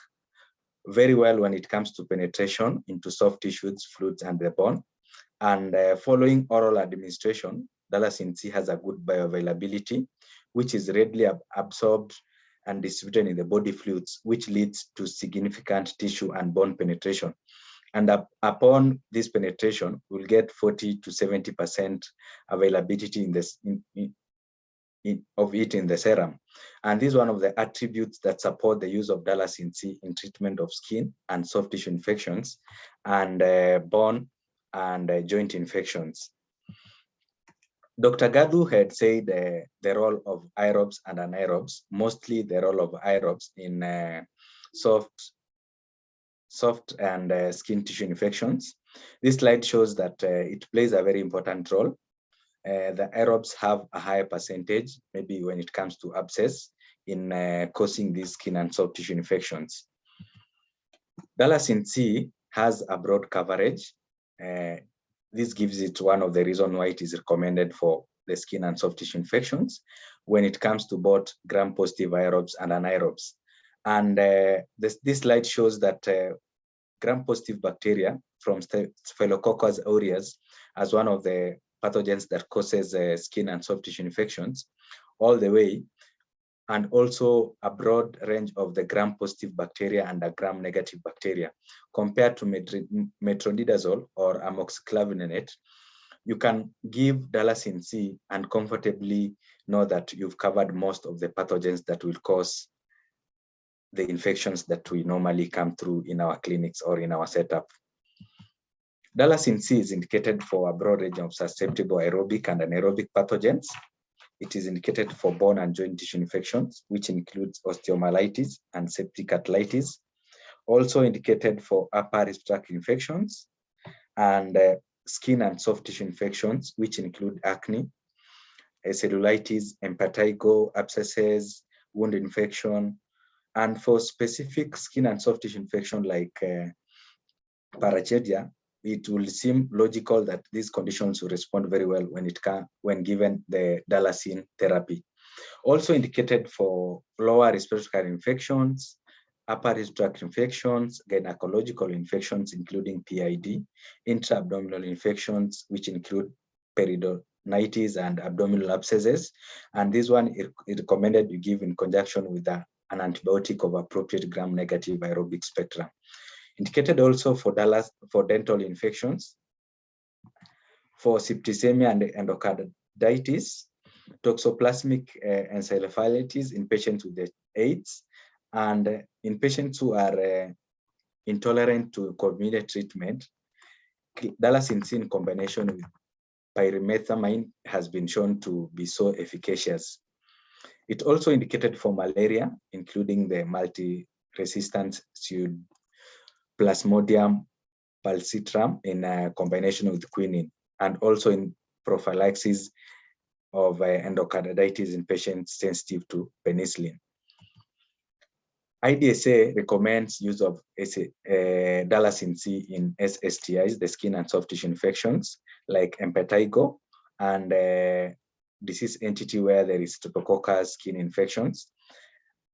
very well when it comes to penetration into soft tissues, fluids, and the bone. And following oral administration, Dalasin-C has a good bioavailability, which is readily absorbed and distributed in the body fluids, which leads to significant tissue and bone penetration. And upon this penetration, we'll get 40 to 70% availability of it in the serum. And this is one of the attributes that support the use of Dalasin-C in treatment of skin and soft tissue infections and bone and joint infections. Dr. Gadhu had said the role of aerobes and anaerobes, mostly the role of aerobes in soft and skin tissue infections. This slide shows that it plays a very important role. The aerobes have a higher percentage, maybe when it comes to abscess, in causing these skin and soft tissue infections. Dalasin-C has a broad coverage. This gives it one of the reasons why it is recommended for the skin and soft tissue infections when it comes to both gram-positive aerobes and anaerobes. And this slide shows that gram-positive bacteria from Staphylococcus aureus as one of the pathogens that causes skin and soft tissue infections all the way, and also a broad range of the gram-positive bacteria and the gram-negative bacteria. Compared to metronidazole or amoxiclavinate, you can give Dalasin-C and comfortably know that you've covered most of the pathogens that will cause the infections that we normally come through in our clinics or in our setup. Dalasin-C is indicated for a broad range of susceptible aerobic and anaerobic pathogens. It is indicated for bone and joint tissue infections, which includes osteomyelitis and septic arthritis. Also indicated for upper respiratory infections and skin and soft tissue infections, which include acne, cellulitis, impetigo, abscesses, wound infection. And for specific skin and soft tissue infection like parachedia, it will seem logical that these conditions will respond very well when given the dalacin therapy. Also indicated for lower respiratory infections, upper respiratory tract infections, gynecological infections, including PID, intra-abdominal infections, which include peritonitis and abdominal abscesses. And this one is recommended you give in conjunction with an antibiotic of appropriate gram-negative aerobic spectrum. Indicated also for dental infections, for septicemia and endocarditis, toxoplasmic encephalitis in patients with AIDS, and in patients who are intolerant to convenient treatment, dalacin C in combination with pyrimethamine has been shown to be so efficacious. It also indicated for malaria, including the multi-resistant Plasmodium falciparum in combination with quinine, and also in prophylaxis of endocarditis in patients sensitive to penicillin. IDSA recommends use of dalacin C in SSTIs, the skin and soft tissue infections, like impetigo, and disease entity where there is Streptococcus skin infections.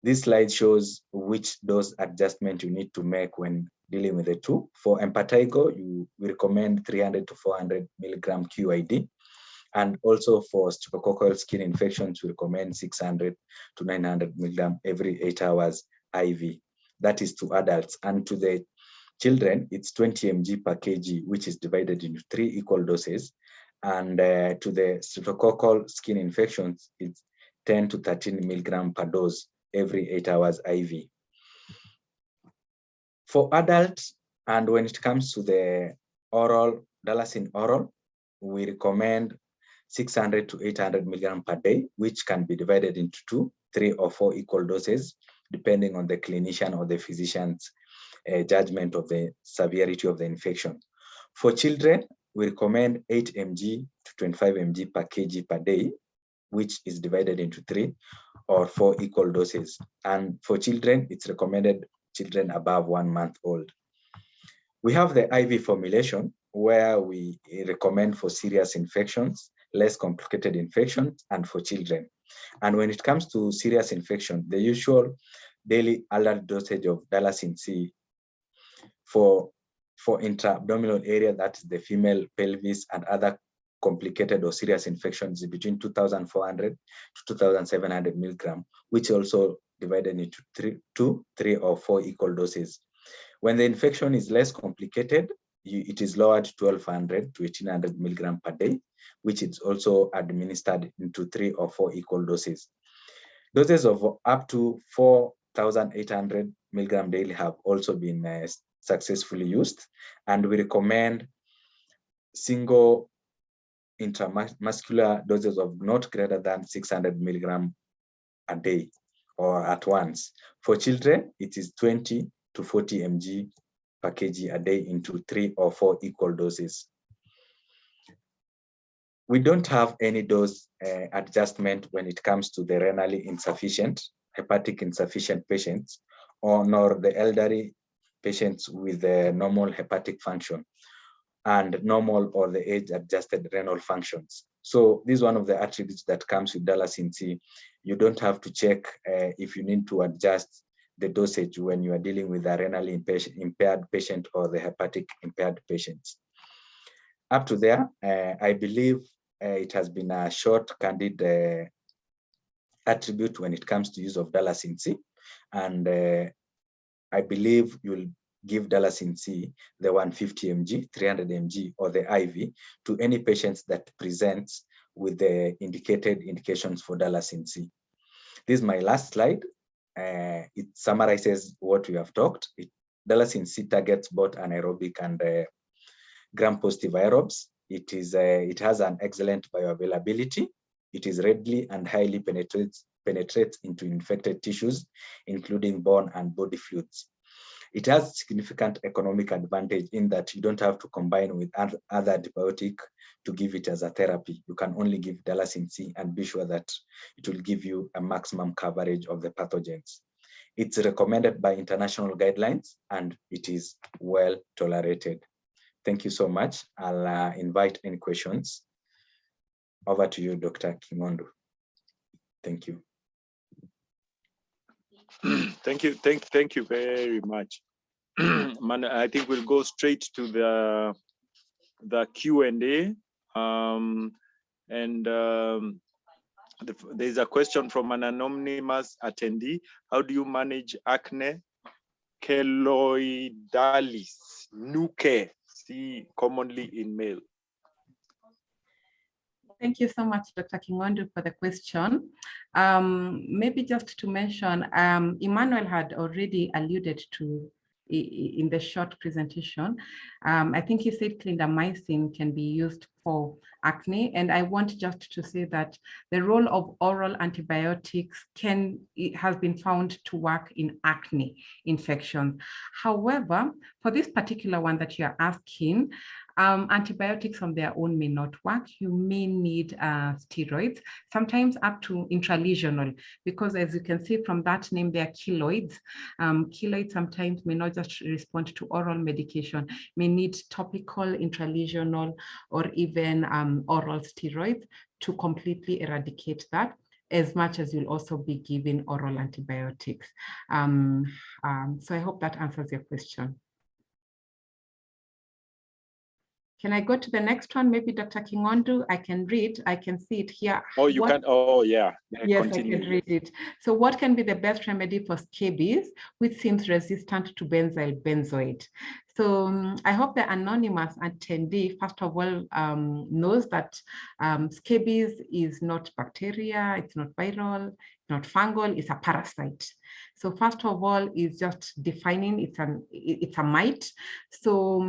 This slide shows which dose adjustment you need to make when dealing with the two. For impetigo, we recommend 300 to 400 milligram QID. And also for streptococcal skin infections, we recommend 600 to 900 milligram every 8 hours IV. That is to adults. And to the children, it's 20 mg per kg, which is divided into 3 equal doses. And to the streptococcal skin infections, it's 10 to 13 milligram per dose every 8 hours IV. For adults, and when it comes to the oral, dalacin oral, we recommend 600 to 800 milligram per day, which can be divided into 2, 3, or 4 equal doses, depending on the clinician or the physician's judgment of the severity of the infection. For children, we recommend 8 mg to 25 mg per kg per day, which is divided into 3 or 4 equal doses. And for children, it's recommended children above 1 month old. We have the IV formulation where we recommend for serious infections, less complicated infections, and for children. And when it comes to serious infection, the usual daily alert dosage of dalacin C for intra-abdominal area, that's the female pelvis, and other complicated or serious infections between 2,400 to 2,700 milligram, which also divided into 2, 3, or 4 equal doses. When the infection is less complicated, it is lowered to 1,200 to 1,800 milligram per day, which is also administered into 3 or 4 equal doses. Doses of up to 4,800 milligram daily have also been successfully used, and we recommend single intramuscular doses of not greater than 600 milligram a day or at once. For children, it is 20 to 40 mg per kg a day into 3 or 4 equal doses. We don't have any dose adjustment when it comes to the renally insufficient, hepatic insufficient patients, or nor the elderly patients with normal hepatic function and normal or the age-adjusted renal functions. So this is one of the attributes that comes with dalacin C. You don't have to check if you need to adjust the dosage when you are dealing with a renally impaired patient or the hepatic impaired patients. Up to there, I believe it has been a short, candid attribute when it comes to use of dalacin C. And I believe you'll give dalacin C, the 150 mg, 300 mg, or the IV to any patients that presents with the indicated indications for dalacin C. This is my last slide. It summarizes what we have talked. Dalacin C targets both anaerobic and gram-positive aerobes. It has an excellent bioavailability. It is readily and highly penetrates into infected tissues, including bone and body fluids. It has significant economic advantage in that you don't have to combine with other antibiotic to give it as a therapy. You can only give Dalacin C and be sure that it will give you a maximum coverage of the pathogens. It's recommended by international guidelines and it is well tolerated. Thank you so much. I'll invite any questions. Over to you, Dr. Kingondu. Thank you. Thank you very much. Man, I think we'll go straight to the Q&A. There's a question from an anonymous attendee. How do you manage acne keloidalis nuke, commonly in male? Thank you so much, Dr. Kingondu, for the question. Maybe just to mention, Emmanuel had already alluded to in the short presentation. I think he said clindamycin can be used for acne, and I want just to say that the role of oral antibiotics has been found to work in acne infections. However, for this particular one that you're asking, antibiotics on their own may not work. You may need steroids, sometimes up to intralesional, because as you can see from that name, they are keloids. Keloids sometimes may not just respond to oral medication, may need topical, intralesional, or even oral steroids to completely eradicate that, as much as you'll also be giving oral antibiotics. So I hope that answers your question. Can I go to the next one? Maybe Dr. Kingondu, I can read, I can see it here. Oh, you can, oh yeah. Yes, continue. I can read it. So what can be the best remedy for scabies, which seems resistant to benzyl benzoate? So I hope the anonymous attendee, first of all, knows that scabies is not bacteria, it's not viral, not fungal, it's a parasite. So first of all, is just defining it's a mite. So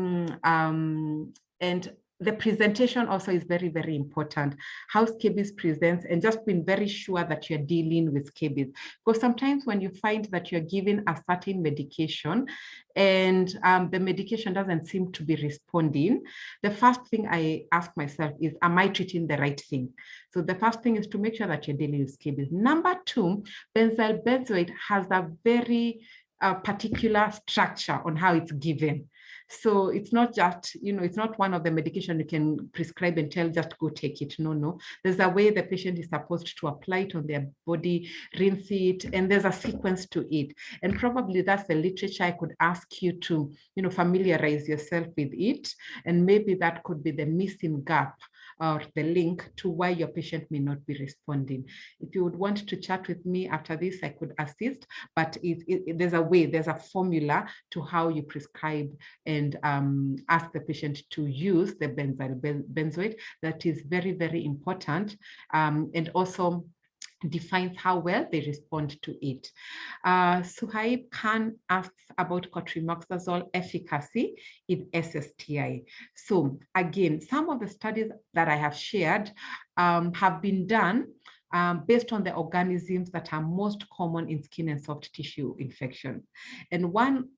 and the presentation also is very, very important. How scabies presents, and just being very sure that you're dealing with scabies. Because sometimes when you find that you're giving a certain medication and the medication doesn't seem to be responding, the first thing I ask myself is, am I treating the right thing? So the first thing is to make sure that you're dealing with scabies. Number two, benzyl benzoate has a very particular structure on how it's given. So it's not just, it's not one of the medication you can prescribe and tell just go take it. No. There's a way the patient is supposed to apply it on their body, rinse it, and there's a sequence to it. And probably that's the literature I could ask you to, familiarize yourself with it. And maybe that could be the missing gap or the link to why your patient may not be responding. If you would want to chat with me after this, I could assist, but there's a way, there's a formula to how you prescribe and ask the patient to use the benzyl benzoate. That is very, very important, and also defines how well they respond to it. Suhaib Khan asks about cotrimoxazole efficacy in SSTI. So again, some of the studies that I have shared have been done based on the organisms that are most common in skin and soft tissue infections. And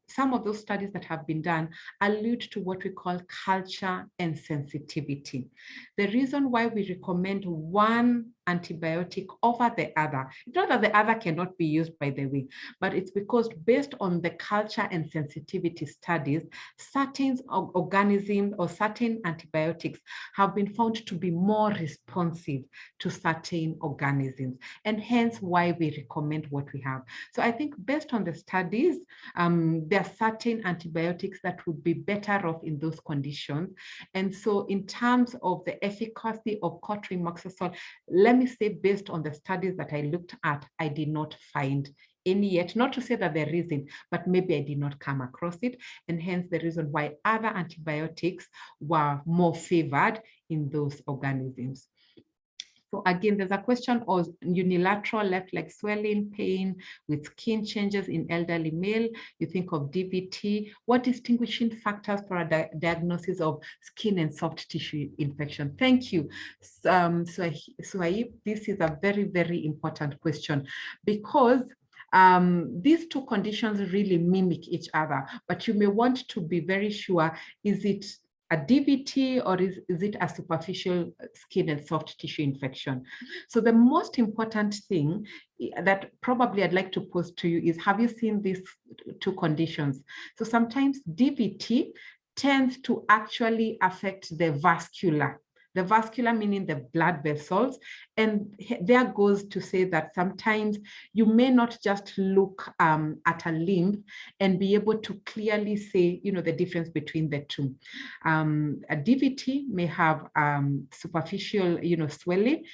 some of those studies that have been done allude to what we call culture and sensitivity. The reason why we recommend one antibiotic over the other, it's not that the other cannot be used, by the way, but it's because based on the culture and sensitivity studies, certain organisms or certain antibiotics have been found to be more responsive to certain organisms, and hence why we recommend what we have. So I think based on the studies, there are certain antibiotics that would be better off in those conditions. And so in terms of the efficacy of cotrimoxazole, let me say, based on the studies that I looked at, I did not find any yet. Not to say that there isn't, but maybe I did not come across it. And hence the reason why other antibiotics were more favored in those organisms. So again, there's a question of unilateral left leg swelling, pain with skin changes in elderly male. You think of DVT. What distinguishing factors for a diagnosis of skin and soft tissue infection? Thank you. So this is a very, very important question, because These two conditions really mimic each other, but you may want to be very sure, is it a DVT or is it a superficial skin and soft tissue infection? So the most important thing that probably I'd like to pose to you is, have you seen these two conditions? So sometimes DVT tends to actually affect the vascular meaning the blood vessels. And there goes to say that sometimes you may not just look at a limb and be able to clearly say, the difference between the two. A DVT may have superficial, swelling,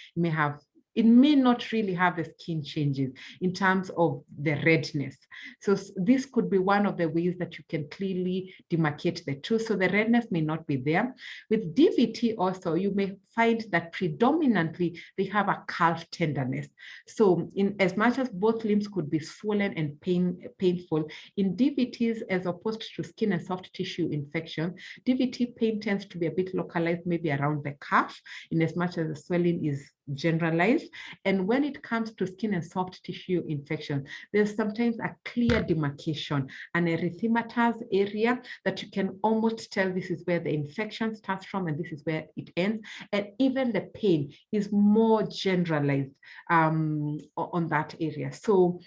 it may not really have the skin changes in terms of the redness. So this could be one of the ways that you can clearly demarcate the two. So the redness may not be there. With DVT also, you may find that predominantly they have a calf tenderness. So in as much as both limbs could be swollen and painful, in DVTs, as opposed to skin and soft tissue infection, DVT pain tends to be a bit localized, maybe around the calf, in as much as the swelling is generalized. And when it comes to skin and soft tissue infection, there's sometimes a clear demarcation, an erythematous area that you can almost tell this is where the infection starts from and this is where it ends. And even the pain is more generalized on that area. So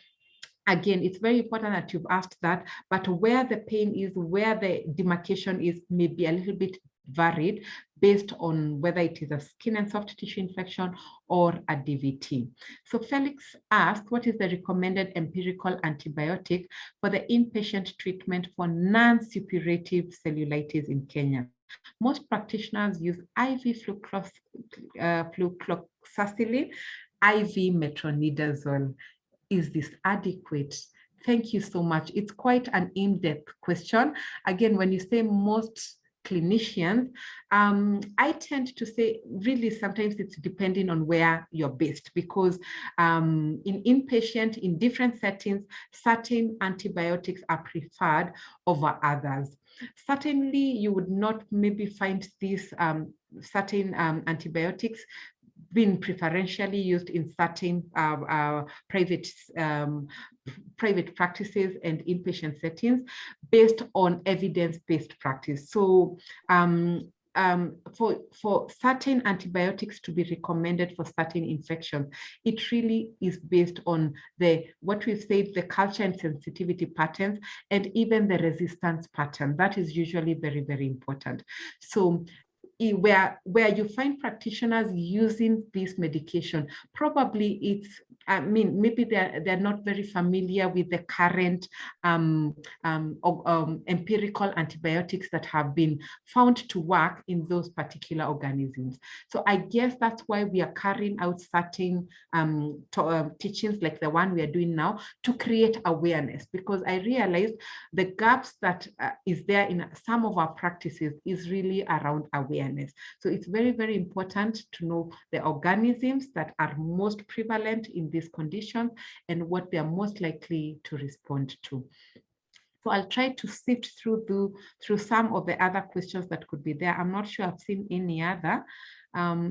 again, it's very important that you've asked that, but where the pain is, where the demarcation is, may be a little bit varied based on whether it is a skin and soft tissue infection or a DVT. So Felix asked, what is the recommended empirical antibiotic for the inpatient treatment for non-suppurative cellulitis in Kenya? Most practitioners use IV flucloxacillin, IV metronidazole. Is this adequate? Thank you so much. It's quite an in-depth question. Again, when you say most clinicians, I tend to say really sometimes it's depending on where you're based, because in inpatient, in different settings, certain antibiotics are preferred over others. Certainly, you would not maybe find these certain antibiotics being preferentially used in certain private practices and inpatient settings based on evidence-based practice. So for certain antibiotics to be recommended for certain infections, it really is based on what we've said, the culture and sensitivity patterns, and even the resistance pattern. That is usually very, very important. So where you find practitioners using this medication, probably it's, maybe they're not very familiar with the current empirical antibiotics that have been found to work in those particular organisms. So I guess that's why we are carrying out certain teachings like the one we are doing now to create awareness, because I realized the gaps that is there in some of our practices is really around awareness. So it's very, very important to know the organisms that are most prevalent in these conditions and what they are most likely to respond to. So I'll try to sift through some of the other questions that could be there. I'm not sure I've seen any other.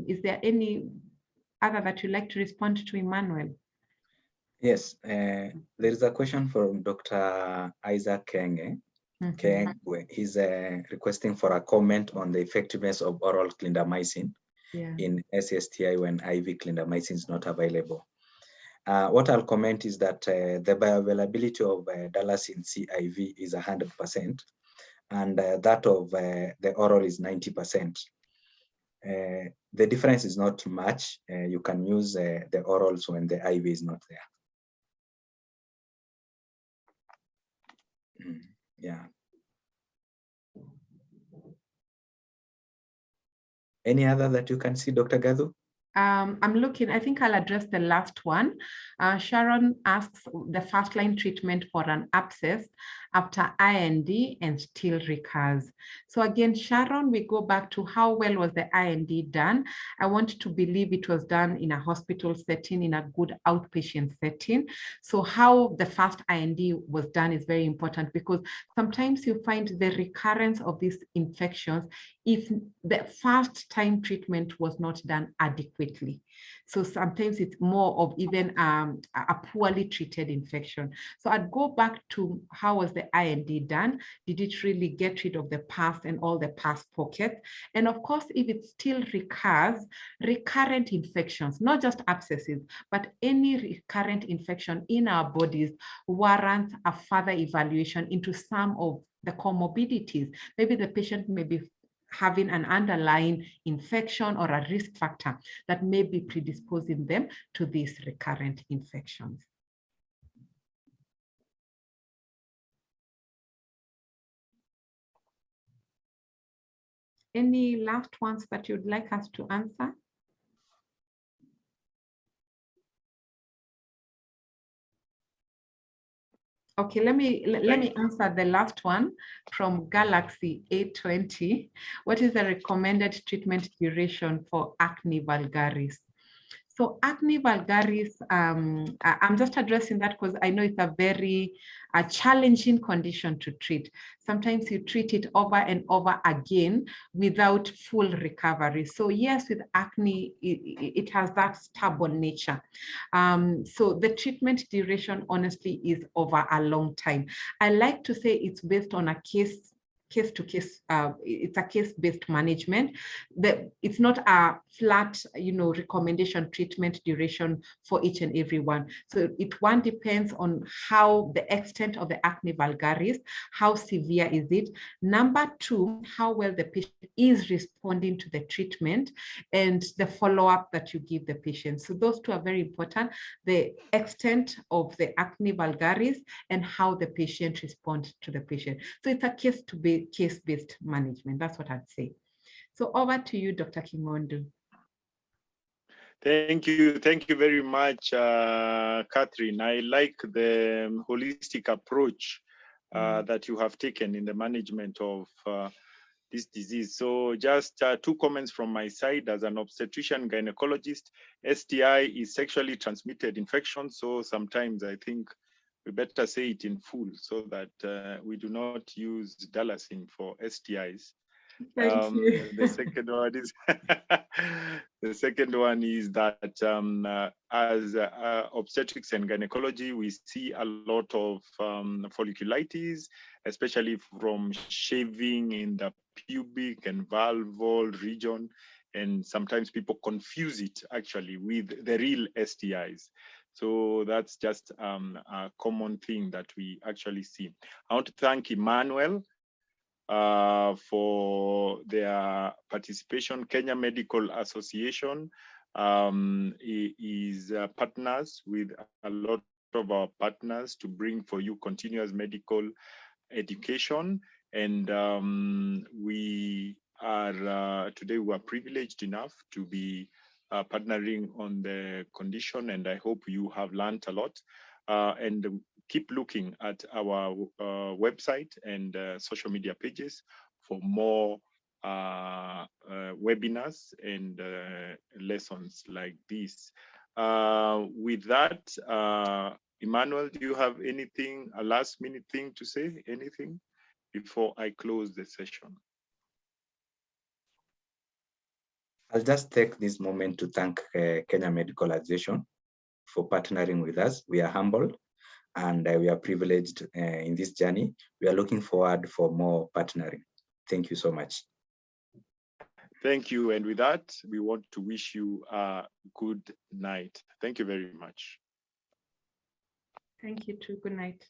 Is there any other that you'd like to respond to, Emmanuel? Yes, there is a question from Dr. Isaac Kenge. He's requesting for a comment on the effectiveness of oral clindamycin in SSTI when IV clindamycin is not available. What I'll comment is that the bioavailability of Dalacin CIV is 100%, and that of the oral is 90%. The difference is not much. You can use the orals when the IV is not there. Yeah. Any other that you can see, Dr. Gadhu? I'm looking, I think I'll address the last one. Sharon asks the first line treatment for an abscess after IND and still recurs. So again, Sharon, we go back to how well was the IND done? I want to believe it was done in a hospital setting, in a good outpatient setting. So how the first IND was done is very important, because sometimes you find the recurrence of these infections if the first time treatment was not done adequately. quickly. So sometimes it's more of even a poorly treated infection. So I'd go back to how was the IND done? Did it really get rid of the pus and all the pus pockets? And of course, if it still recurs, recurrent infections, not just abscesses, but any recurrent infection in our bodies warrants a further evaluation into some of the comorbidities. Maybe the patient may be having an underlying infection or a risk factor that may be predisposing them to these recurrent infections. Any last ones that you'd like us to answer? Okay, let me answer the last one from Galaxy A20. What is the recommended treatment duration for acne vulgaris? So acne vulgaris, I'm just addressing that because I know it's a very challenging condition to treat. Sometimes you treat it over and over again without full recovery. So yes, with acne, it has that stubborn nature. So the treatment duration, honestly, is over a long time. I like to say it's based on a case to case, it's a case-based management. It's not a flat, recommendation treatment duration for each and every one. So one depends on how the extent of the acne vulgaris, how severe is it. Number two, how well the patient is responding to the treatment and the follow-up that you give the patient. So those two are very important, the extent of the acne vulgaris and how the patient responds to the patient. So it's a case-based management. That's what I'd say. So over to you, Dr. Kingondu. Thank you very much, Catherine. I like the holistic approach that you have taken in the management of this disease. So just two comments from my side. As an obstetrician gynecologist, STI is sexually transmitted infection. So sometimes I think we better say it in full so that we do not use Dalasin for STIs. Thank you. The second one is the second one is that as obstetrics and gynecology, we see a lot of folliculitis, especially from shaving in the pubic and vulval region, and sometimes people confuse it actually with the real STIs. So that's just a common thing that we actually see. I want to thank Emmanuel for their participation. Kenya Medical Association is partners with a lot of our partners to bring for you continuous medical education. And we are today we are privileged enough to be partnering on the condition, and I hope you have learned a lot. And keep looking at our website and social media pages for more webinars and lessons like this. With that, Emmanuel, do you have anything, a last minute thing to say, anything before I close the session? I'll just take this moment to thank Kenya Medical Association for partnering with us. We are humbled and we are privileged in this journey. We are looking forward for more partnering. Thank you so much. Thank you. And with that, we want to wish you a good night. Thank you very much. Thank you too. Good night.